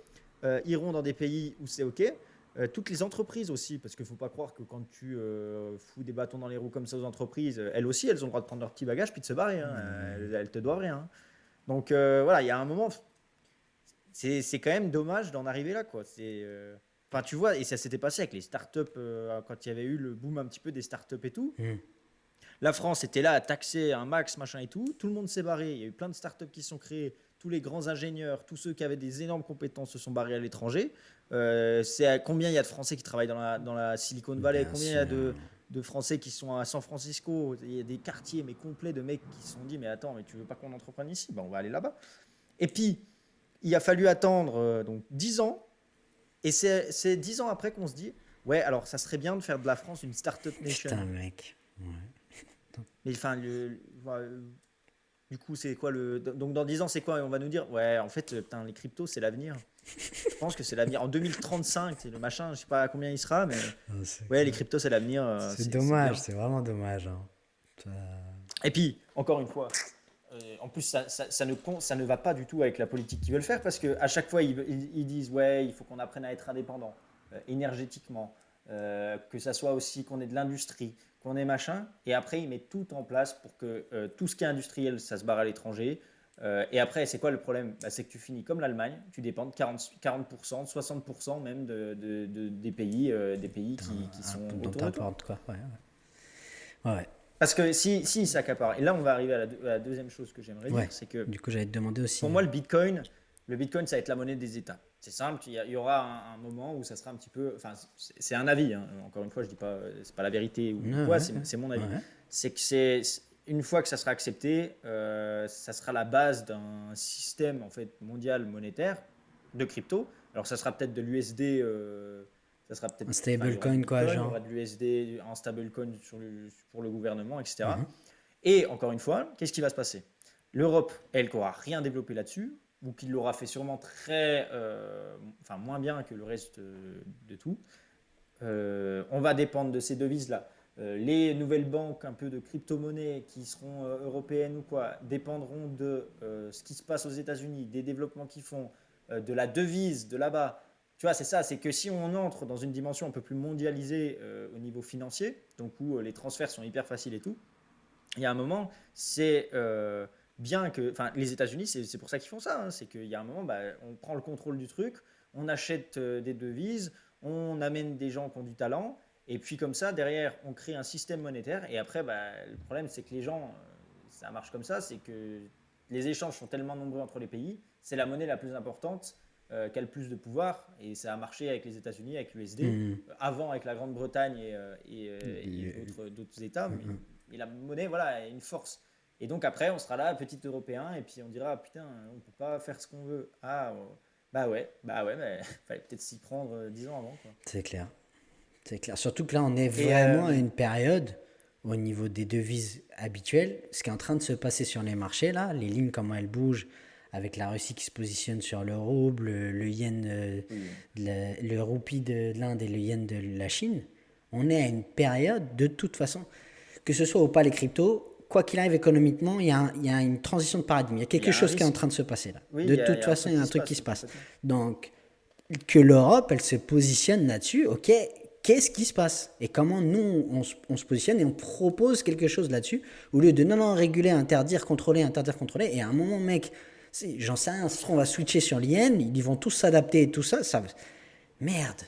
iront dans des pays où c'est OK. Toutes les entreprises aussi, parce qu'il ne faut pas croire que quand tu fous des bâtons dans les roues comme ça aux entreprises, elles aussi, elles ont le droit de prendre leur petit bagage puis de se barrer. Hein. Elles te doivent rien. Hein. Donc voilà, il y a un moment, c'est quand même dommage d'en arriver là. Quoi. Enfin, tu vois, et ça s'était passé avec les startups quand il y avait eu le boom un petit peu des startups et tout. Hmm. La France était là à taxer un max, machin et tout. Tout le monde s'est barré. Il y a eu plein de startups qui se sont créées. Tous les grands ingénieurs, tous ceux qui avaient des énormes compétences se sont barrés à l'étranger. Combien il y a de Français qui travaillent dans la Silicon Valley? Bien Combien il y a sûr. de Français qui sont à San Francisco? Il y a des quartiers mais complets de mecs qui se sont dit mais attends, mais tu veux pas qu'on entreprenne ici? Ben, on va aller là-bas. Et puis, il a fallu attendre donc 10 ans. Et c'est 10 ans après qu'on se dit ouais, alors ça serait bien de faire de la France une startup nation. Putain, mec. Ouais. Mais enfin, du coup, c'est quoi donc dans 10 ans, c'est quoi? On va nous dire, ouais, en fait, putain, les cryptos, c'est l'avenir. Je pense que c'est l'avenir. En 2035, c'est le machin, je sais pas à combien il sera, mais Non, ouais, les cryptos, c'est l'avenir, c'est c'est dommage, bien. c'est vraiment dommage, hein. Ça- Et puis, encore une fois, en plus, ça ne va pas du tout avec la politique qu'ils veulent faire parce qu'à chaque fois, ils disent, ouais, il faut qu'on apprenne à être indépendant énergétiquement, que ça soit aussi qu'on ait de l'industrie, qu'on ait machin. Et après, ils mettent tout en place pour que tout ce qui est industriel, ça se barre à l'étranger. Et après, c'est quoi le problème? Bah, c'est que tu finis comme l'Allemagne, tu dépends de 40%, 60% même des pays qui sont dont autour de toi. t'importe quoi. Ouais, ouais. Ouais, Parce que si ils s'accaparent, et là on va arriver à la deuxième chose que j'aimerais ouais. dire, c'est que Du coup, j'allais te demander pour aussi. moi le Bitcoin ça va être la monnaie des États. C'est simple, il y aura un moment où ça sera un petit peu, enfin c'est un avis, hein. Encore une fois je dis pas, c'est pas la vérité ou Ouais, quoi, ouais, c'est mon avis. ouais. C'est que c'est une fois que ça sera accepté, ça sera la base d'un système en fait mondial monétaire de crypto. Alors ça sera peut-être de l'USD. Ça sera peut-être, Un enfin, il y aura du stablecoin, quoi, Bitcoin, il y aura genre. de l'USD, un stablecoin pour le gouvernement, etc. Mhm. Et encore une fois, qu'est-ce qui va se passer? L'Europe, elle, qui n'aura rien développé là-dessus, ou qui l'aura fait sûrement enfin moins bien que le reste de tout, on va dépendre de ces devises-là. Les nouvelles banques, un peu de crypto-monnaies qui seront européennes ou quoi, dépendront de ce qui se passe aux États-Unis, des développements qu'ils font, de la devise de là-bas. Tu vois, c'est ça, c'est que si on entre dans une dimension un peu plus mondialisée au niveau financier, donc où les transferts sont hyper faciles et tout, il y a un moment, c'est bien que. Enfin, les États-Unis, c'est pour ça qu'ils font ça. Hein, c'est qu'il y a un moment, bah, on prend le contrôle du truc, on achète des devises, on amène des gens qui ont du talent, et puis comme ça, derrière, on crée un système monétaire. Et après, bah, le problème, c'est que les gens, ça marche comme ça, c'est que les échanges sont tellement nombreux entre les pays, c'est la monnaie la plus importante qui a le plus de pouvoir. Et ça a marché avec les États-Unis, avec l'USD, Mhm. avant avec la Grande-Bretagne et Le- d'autres États. mhm. Mais la monnaie, voilà, a une force. Et donc après, on sera là, petit Européen, et puis on dira, ah, putain, on peut pas faire ce qu'on veut. Ah, bah ouais, mais fallait peut-être s'y prendre 10 ans avant, quoi. C'est clair. C'est clair. Surtout que là, on est Et vraiment à une période au niveau des devises habituelles. Ce qui est en train de se passer sur les marchés, là, les lignes, comment elles bougent, avec la Russie qui se positionne sur le rouble, le yen, oui. le roupie de l'Inde et le yen de la Chine. On est à une période, de toute façon, que ce soit ou pas les cryptos, quoi qu'il arrive économiquement, il y a une transition de paradigme. Il y a Il y quelque a un chose qui est en risque. train de se passer là. Oui, De il toute y a un façon, il truc y a qui un se truc qui passe se passe. complètement. Donc, que l'Europe, elle se positionne là-dessus, ok, qu'est-ce qui se passe? Et comment nous, on se positionne et on propose quelque chose là-dessus, au lieu de non, réguler, interdire, contrôler, et à un moment, mec, j'en sais rien, on va switcher sur l'IN, ils vont tous s'adapter et tout ça, merde,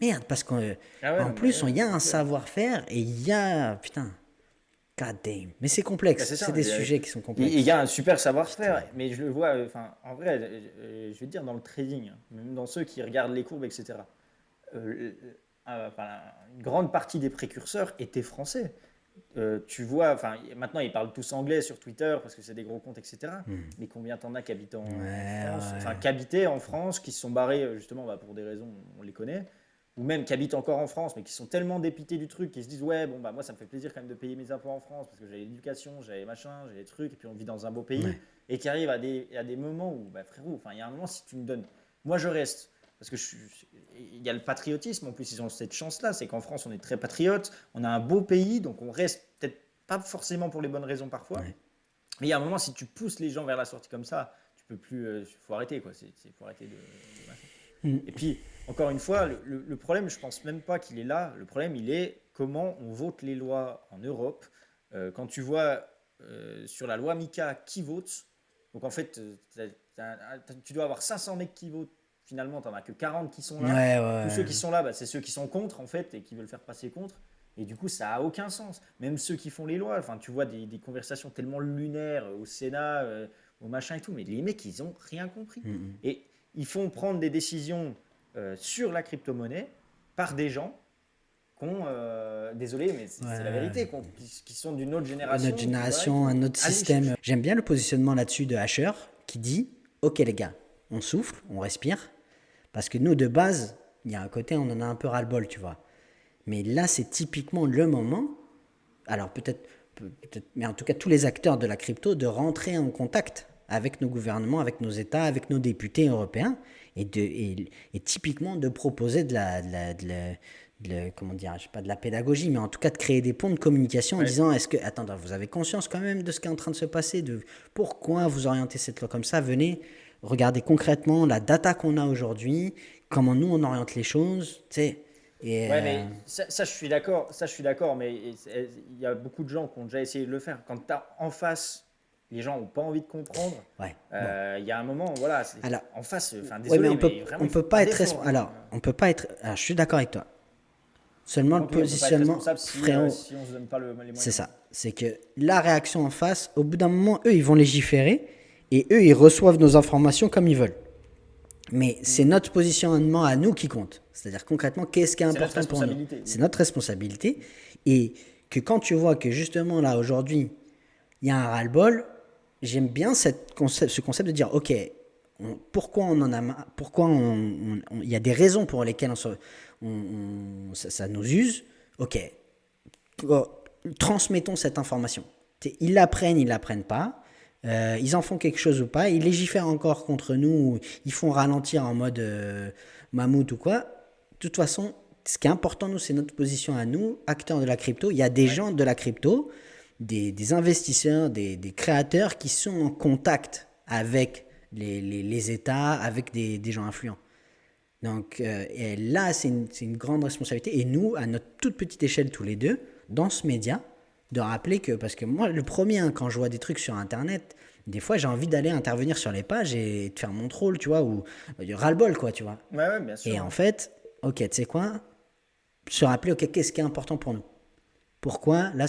merde, parce qu'en Ah ouais, en non, mais plus, il ouais, y a un complet. savoir-faire et il y a, putain, god damn, mais c'est Bah, complexe, c'est c'est ça. des sujets qui sont Il y complexes. a un super Putain, savoir-faire, mais je le vois, enfin, en vrai, je vais te dire, dans le trading, hein, même dans ceux qui regardent les courbes, etc. euh, enfin, une grande partie des précurseurs étaient français. Tu vois, enfin, maintenant ils parlent tous anglais sur Twitter parce que c'est des gros comptes, etc. Mais combien t'en as qui habitent en ouais, France, enfin, ouais, qui habitaient en France, qui se sont barrés justement bah, pour des raisons, on les connaît, ou même qui habitent encore en France, mais qui sont tellement dépités du truc, qu'ils se disent ouais, bon, bah moi ça me fait plaisir quand même de payer mes impôts en France parce que j'ai l'éducation, j'ai machin, j'ai les trucs, et puis on vit dans un beau pays, ouais, et qui arrivent à des moments où, bah frérot, enfin, il y a un moment, si tu me donnes, moi je reste. Parce que il y a le patriotisme, en plus ils ont cette chance-là, c'est qu'en France on est très patriote, on a un beau pays, donc on reste peut-être pas forcément pour les bonnes raisons parfois. ouais. Mais il y a un moment, si tu pousses les gens vers la sortie comme ça, tu peux plus, faut arrêter quoi. Faut arrêter de machin. Mm. Et puis encore une fois, le problème, je pense même pas qu'il est là. Le problème, il est comment on vote les lois en Europe. Quand tu vois sur la loi Mika qui vote, donc en fait, tu dois avoir 500 mecs qui votent. Finalement, tu n'en as que 40 qui sont là. Ouais, Tous ceux ouais. qui sont là, bah, c'est ceux qui sont contre en fait et qui veulent faire passer contre. Et du coup, ça a aucun sens. Même ceux qui font les lois, enfin, tu vois des conversations tellement lunaires au Sénat, au machin et tout, mais les mecs, ils ont rien compris. Mm, Et ils font prendre des décisions sur la crypto-monnaie par des gens qui ont, désolé, mais mm. c'est la vérité, qui sont d'une autre Notre génération, qui, voilà, génération, qui un vont autre aller système. chercher. J'aime bien le positionnement là-dessus de Asher qui dit, ok les gars, on souffle, on respire, parce que nous de base, il y a un côté, on en a un peu ras-le-bol, tu vois. Mais là, c'est typiquement le moment, alors peut-être, mais en tout cas tous les acteurs de la crypto, de rentrer en contact avec nos gouvernements, avec nos États, avec nos députés européens, et typiquement de proposer comment dire, je sais pas, de la pédagogie, mais en tout cas de créer des ponts de communication en Ouais, disant, attends, vous avez conscience quand même de ce qui est en train de se passer, de pourquoi vous orientez cette loi comme ça, venez, regardez concrètement la data qu'on a aujourd'hui, comment nous on oriente les choses, tu sais, et ouais, mais ça, je suis d'accord, mais il y a beaucoup de gens qui ont déjà essayé de le faire. Quand tu as en face, les gens n'ont pas envie de comprendre, ouais, bon. il y a un moment, voilà, Alors, en face, enfin, ouais, mais désolé, mais vraiment, on ils font peut pas pas être d'effort, hein. alors, on peut pas être. Alors, je suis d'accord avec toi. Seulement le Donc oui, on peut pas être positionnement, responsable frérot, si on se donne pas les c'est moyens. ça. C'est que la réaction en face, au bout d'un moment, eux, ils vont légiférer et eux, ils reçoivent nos informations comme ils veulent. Mais c'est Mm. notre positionnement à nous qui compte. C'est-à-dire concrètement, qu'est-ce qui est C'est notre important pour nous? responsabilité, C'est oui. notre responsabilité. Et que quand tu vois que justement là, aujourd'hui, il y a un ras-le-bol, j'aime bien ce concept de dire, ok, pourquoi on en a pourquoi il y a des raisons pour lesquelles ça nous use, ok, oh, transmettons cette information. Ils l'apprennent pas, ils en font quelque chose ou pas, ils légifèrent encore contre nous, ils font ralentir en mode mammouth ou quoi. De toute façon, ce qui est important, nous, c'est notre position à nous, acteurs de la crypto. Il y a des Ouais, gens de la crypto, des investisseurs, des créateurs qui sont en contact avec les États, avec des gens influents. Donc et là, c'est une grande responsabilité. Et nous, à notre toute petite échelle, tous les deux, dans ce média, de rappeler que, parce que moi, le premier, hein, quand je vois des trucs sur Internet, des fois, j'ai envie d'aller intervenir sur les pages et de faire mon troll, tu vois, ou ras-le-bol, quoi, tu vois. ouais, ouais, bien sûr, Et en ouais. fait, ok, tu sais quoi, se rappeler, ok, qu'est-ce qui est important pour nous? Pourquoi, là,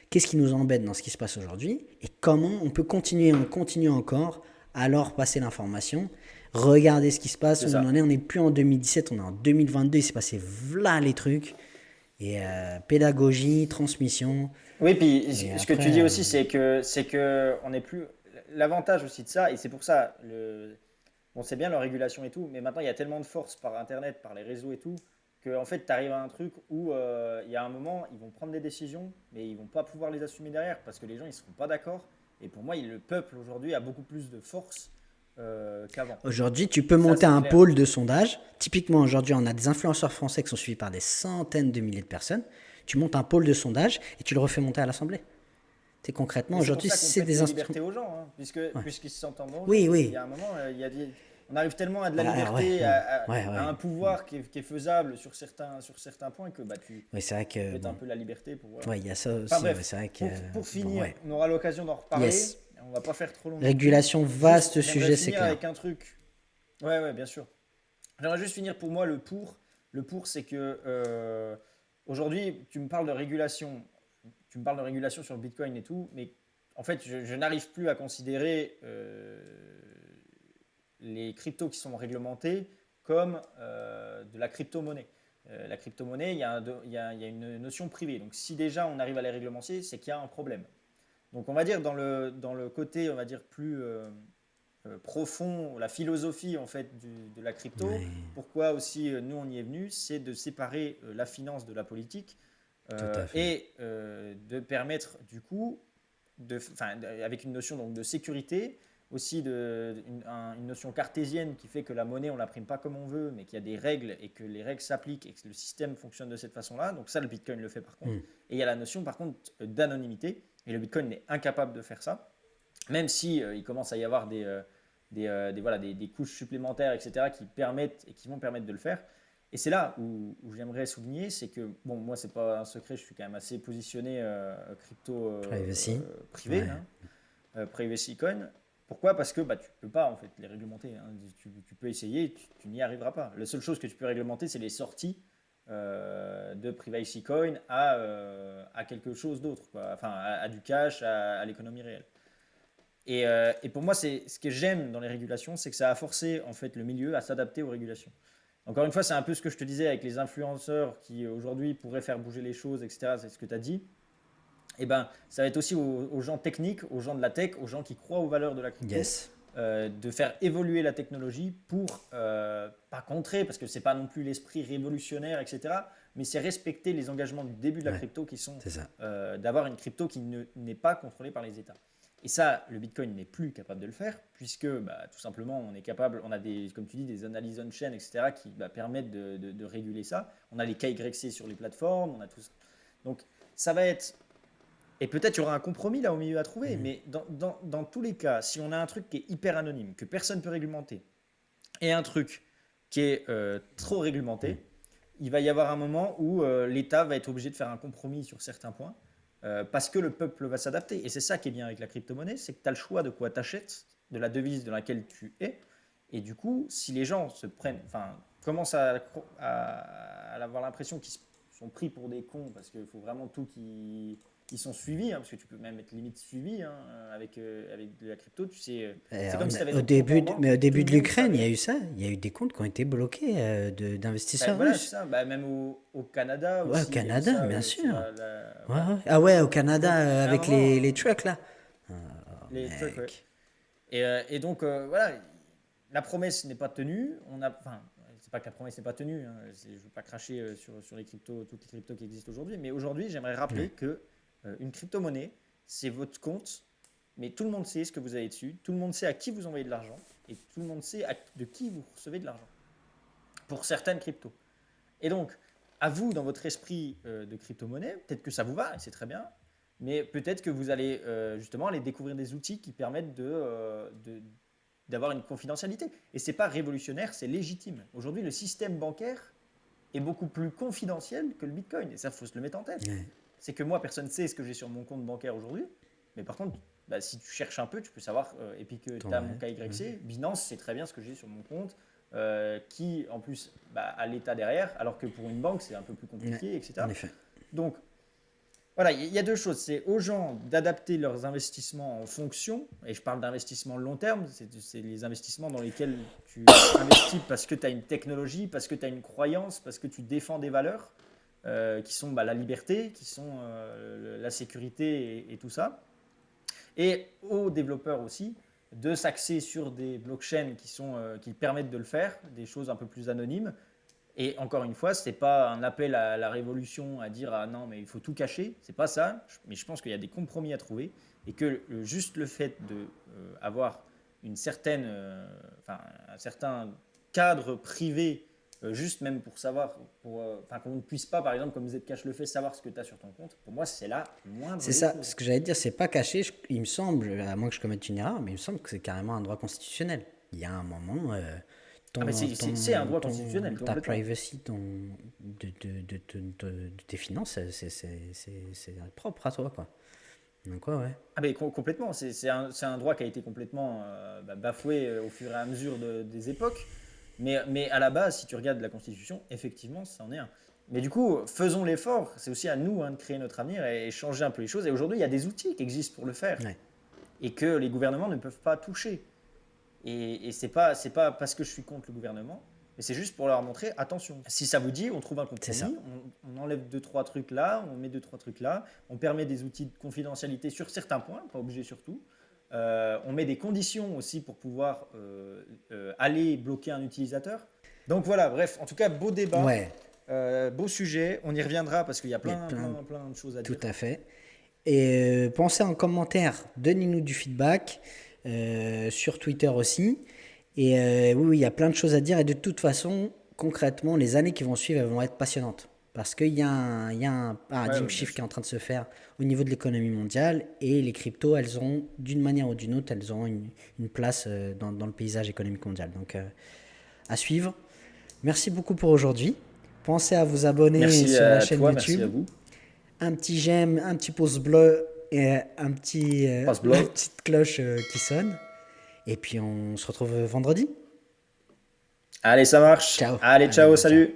qu'est-ce qui nous embête dans ce qui se passe aujourd'hui? Et comment on continue encore à leur passer l'information? Regardez ce qui se passe, C'est ça. on n'est plus en 2017, on est en 2022, il s'est passé voilà les trucs. Et pédagogie, transmission. Oui, puis Et ce que tu dis après, aussi, c'est que on n'est plus. L'avantage aussi de ça, et c'est pour ça, bon, c'est bien la régulation et tout, mais maintenant il y a tellement de force par Internet, par les réseaux et tout, que en fait, tu arrives à un truc où il y a un moment, ils vont prendre des décisions, mais ils vont pas pouvoir les assumer derrière parce que les gens ils seront pas d'accord. Et pour moi, le peuple aujourd'hui a beaucoup plus de force qu'avant. Aujourd'hui, tu peux Ça, monter c'est un clair. pôle de sondage. Typiquement, aujourd'hui, on a des influenceurs français qui sont suivis par des centaines de milliers de personnes. Tu montes un pôle de sondage et tu le refais monter à l'Assemblée. C'est concrètement, Mais c'est pour aujourd'hui, ça qu'on c'est prête des les instruments. libertés aux gens, hein, Ouais. puisqu'ils se sentent en Oui, danger. Il y oui. a un moment, on arrive tellement à de la Ouais, liberté, ouais, ouais, à ouais. un pouvoir qui est faisable sur certains points que Oui, c'est vrai tu que, pètes un bon, peu la liberté pour voilà. ouais, il y a ça Enfin aussi. Ouais, bref, c'est vrai que, pour bon, finir, ouais. on aura l'occasion d'en reparler. Yes. On va pas faire trop long non plus. Régulation, Juste, vaste j'aimerais sujet, c'est finir clair. avec un truc. Ouais, ouais, bien sûr. J'aimerais juste finir pour moi le pour. Le pour, c'est que aujourd'hui, tu me parles de régulation. Tu me parles de régulation sur le Bitcoin et tout, mais en fait, je n'arrive plus à considérer les cryptos qui sont réglementés comme de la crypto-monnaie. La crypto-monnaie, il y a une notion privée. Donc, si déjà on arrive à les réglementer, c'est qu'il y a un problème. Donc, on va dire dans le côté, on va dire plus profond, la philosophie en fait de la crypto. Ouais, Pourquoi aussi nous on y est venu, c'est de séparer la finance de la politique tout à fait. et de permettre du coup, avec une notion donc, de sécurité, aussi une notion cartésienne qui fait que la monnaie on ne l'imprime pas comme on veut, mais qu'il y a des règles et que les règles s'appliquent et que le système fonctionne de cette façon-là. Donc ça, le Bitcoin le fait par contre. Hmm. Et il y a la notion par contre d'anonymité, et le Bitcoin est incapable de faire ça, même si il commence à y avoir des couches supplémentaires, etc., qui permettent et qui vont permettre de le faire. Et c'est là où j'aimerais souligner, c'est que, bon, moi, c'est pas un secret, je suis quand même assez positionné crypto Privacy. privé, Ouais. hein, privacy coin. Pourquoi? Parce que tu peux pas en fait les réglementer, hein. Tu peux essayer, tu n'y arriveras pas. La seule chose que tu peux réglementer, c'est les sorties de privacy coin à quelque chose d'autre, quoi. Enfin, à du cash, à l'économie réelle. Et pour moi, c'est ce que j'aime dans les régulations, c'est que ça a forcé en fait le milieu à s'adapter aux régulations. Encore une fois, c'est un peu ce que je te disais avec les influenceurs qui aujourd'hui pourraient faire bouger les choses, etc. C'est ce que tu as dit. Et ben, ça va être aussi aux gens techniques, aux gens de la tech, aux gens qui croient aux valeurs de la crypto, Yes. de faire évoluer la technologie pour pas contrer, parce que c'est pas non plus l'esprit révolutionnaire, etc. Mais c'est respecter les engagements du début de la Ouais, crypto qui sont c'est ça. d'avoir une crypto qui n'est pas contrôlée par les États. Et ça, le Bitcoin n'est plus capable de le faire, puisque tout simplement, on est capable, on a comme tu dis, des analyses on-chain, etc., qui permettent de réguler ça. On a les KYC sur les plateformes, on a tout ça. Donc, ça va être. Et peut-être il y aura un compromis là au milieu à trouver, Mhm. mais dans tous les cas, si on a un truc qui est hyper anonyme, que personne ne peut réglementer, et un truc qui est trop Mhm. réglementé, il va y avoir un moment où l'État va être obligé de faire un compromis sur certains points parce que le peuple va s'adapter. Et c'est ça qui est bien avec la crypto-monnaie, c'est que tu as le choix de quoi tu achètes, de la devise dans laquelle tu es. Et du coup, si les gens commencent à avoir l'impression qu'ils sont pris pour des cons parce qu'il faut vraiment tout qui sont suivis, hein, parce que tu peux même être limite suivi hein, avec de la crypto, tu sais, c'est comme si tu avais Au ton compte en début, mais au banque, tout début le de monde l'Ukraine, il y a savait. eu ça. Il y a eu des comptes qui ont été bloqués d'investisseurs Voilà, c'est russes. ça. Même au Canada Ouais, au aussi, il y a eu Canada, ça bien sur sûr. Ouais, voilà. ouais. Ah ouais, au Canada, Donc, à un avec moment, les trucks là. Oh, les trucs, ouais. mec. Et donc, voilà, la promesse n'est pas tenue. Enfin, c'est pas que la promesse n'est pas tenue, hein. Je ne veux pas cracher sur les cryptos, toutes les cryptos qui existent aujourd'hui. Mais aujourd'hui, j'aimerais rappeler Ouais, que une crypto-monnaie, c'est votre compte, mais tout le monde sait ce que vous avez dessus. Tout le monde sait à qui vous envoyez de l'argent. Et tout le monde sait de qui vous recevez de l'argent. Pour certaines cryptos. Et donc, à vous, dans votre esprit de crypto-monnaie, peut-être que ça vous va, et c'est très bien, mais peut-être que vous allez justement aller découvrir des outils qui permettent d'avoir une confidentialité. Et ce n'est pas révolutionnaire, c'est légitime. Aujourd'hui, le système bancaire est beaucoup plus confidentiel que le Bitcoin, et ça, il faut se le mettre en tête. ouais, C'est que moi, personne ne sait ce que j'ai sur mon compte bancaire aujourd'hui, mais par contre, si tu cherches un peu, tu peux savoir, et puis que tu as mon ouais, KYC, Binance sait très bien ce que j'ai sur mon compte, qui en plus a l'État derrière, alors que pour une banque c'est un peu plus ouais, compliqué, en etc. effet. Donc voilà, il y a deux choses. C'est aux gens d'adapter leurs investissements en fonction, et je parle d'investissements long terme, c'est les investissements dans lesquels tu investis parce que tu as une technologie, parce que tu as une croyance, parce que tu défends des valeurs qui sont la liberté, qui sont la sécurité et tout ça. Et aux développeurs aussi de s'axer sur des blockchains qui permettent de le faire, des choses un peu plus anonymes, Et encore une fois, c'est pas un appel à la révolution, à dire ah non mais il faut tout cacher, c'est pas ça. Mais je pense qu'il y a des compromis à trouver et que juste le fait de avoir une certaine, enfin un certain cadre privé, juste même pour savoir, enfin qu'on ne puisse pas par exemple comme Zcash le fait savoir ce que tu as sur ton compte. Pour moi, c'est la moindre C'est des ça, choses. ce que j'allais te dire, c'est pas caché, il me semble, à moins que je commette une erreur, mais il me semble que c'est carrément un droit constitutionnel. Il y a un moment, Ah mais c'est un droit constitutionnel ta complètement. privacy de tes finances, c'est propre à toi, quoi. Donc, ouais. Ah mais complètement, c'est un droit qui a été complètement bafoué au fur et à mesure des époques. Mais à la base, si tu regardes la Constitution, effectivement, ça en est un. Mais du coup, faisons l'effort, c'est aussi à nous de créer notre avenir et changer un peu les choses. Et aujourd'hui, il y a des outils qui existent pour le faire Ouais. et que les gouvernements ne peuvent pas toucher. Et c'est pas parce que je suis contre le gouvernement, mais c'est juste pour leur montrer, attention, si ça vous dit, on trouve un C'est ça. compromis, on enlève deux, trois trucs là, on met deux, trois trucs là, on permet des outils de confidentialité sur certains points, pas obligé sur tout. On met des conditions aussi pour pouvoir aller bloquer un utilisateur. Donc voilà, bref, en tout cas, beau débat, Ouais, beau sujet, on y reviendra parce qu'il y a il y a plein de choses à tout dire. à fait. Et pensez en commentaire, donnez-nous du feedback, sur Twitter aussi. Et oui, il y a plein de choses à dire. Et de toute façon, concrètement, les années qui vont suivre, elles vont être passionnantes. Parce il y a un Ouais, paradigme ouais, bien shift qui est sûr. en train de se faire au niveau de l'économie mondiale. Et les cryptos, elles ont, d'une manière ou d'une autre, elles ont une place dans le paysage économique mondial. Donc, à suivre. Merci beaucoup pour aujourd'hui. Pensez à vous abonner Merci sur la à chaîne toi, merci à YouTube. vous. Un petit j'aime, un petit pouce bleu et Passe une bleu. petite cloche qui sonne. Et puis on se retrouve vendredi. Allez, ça marche. Ciao. Allez, Allez, ciao, bye, ciao. salut.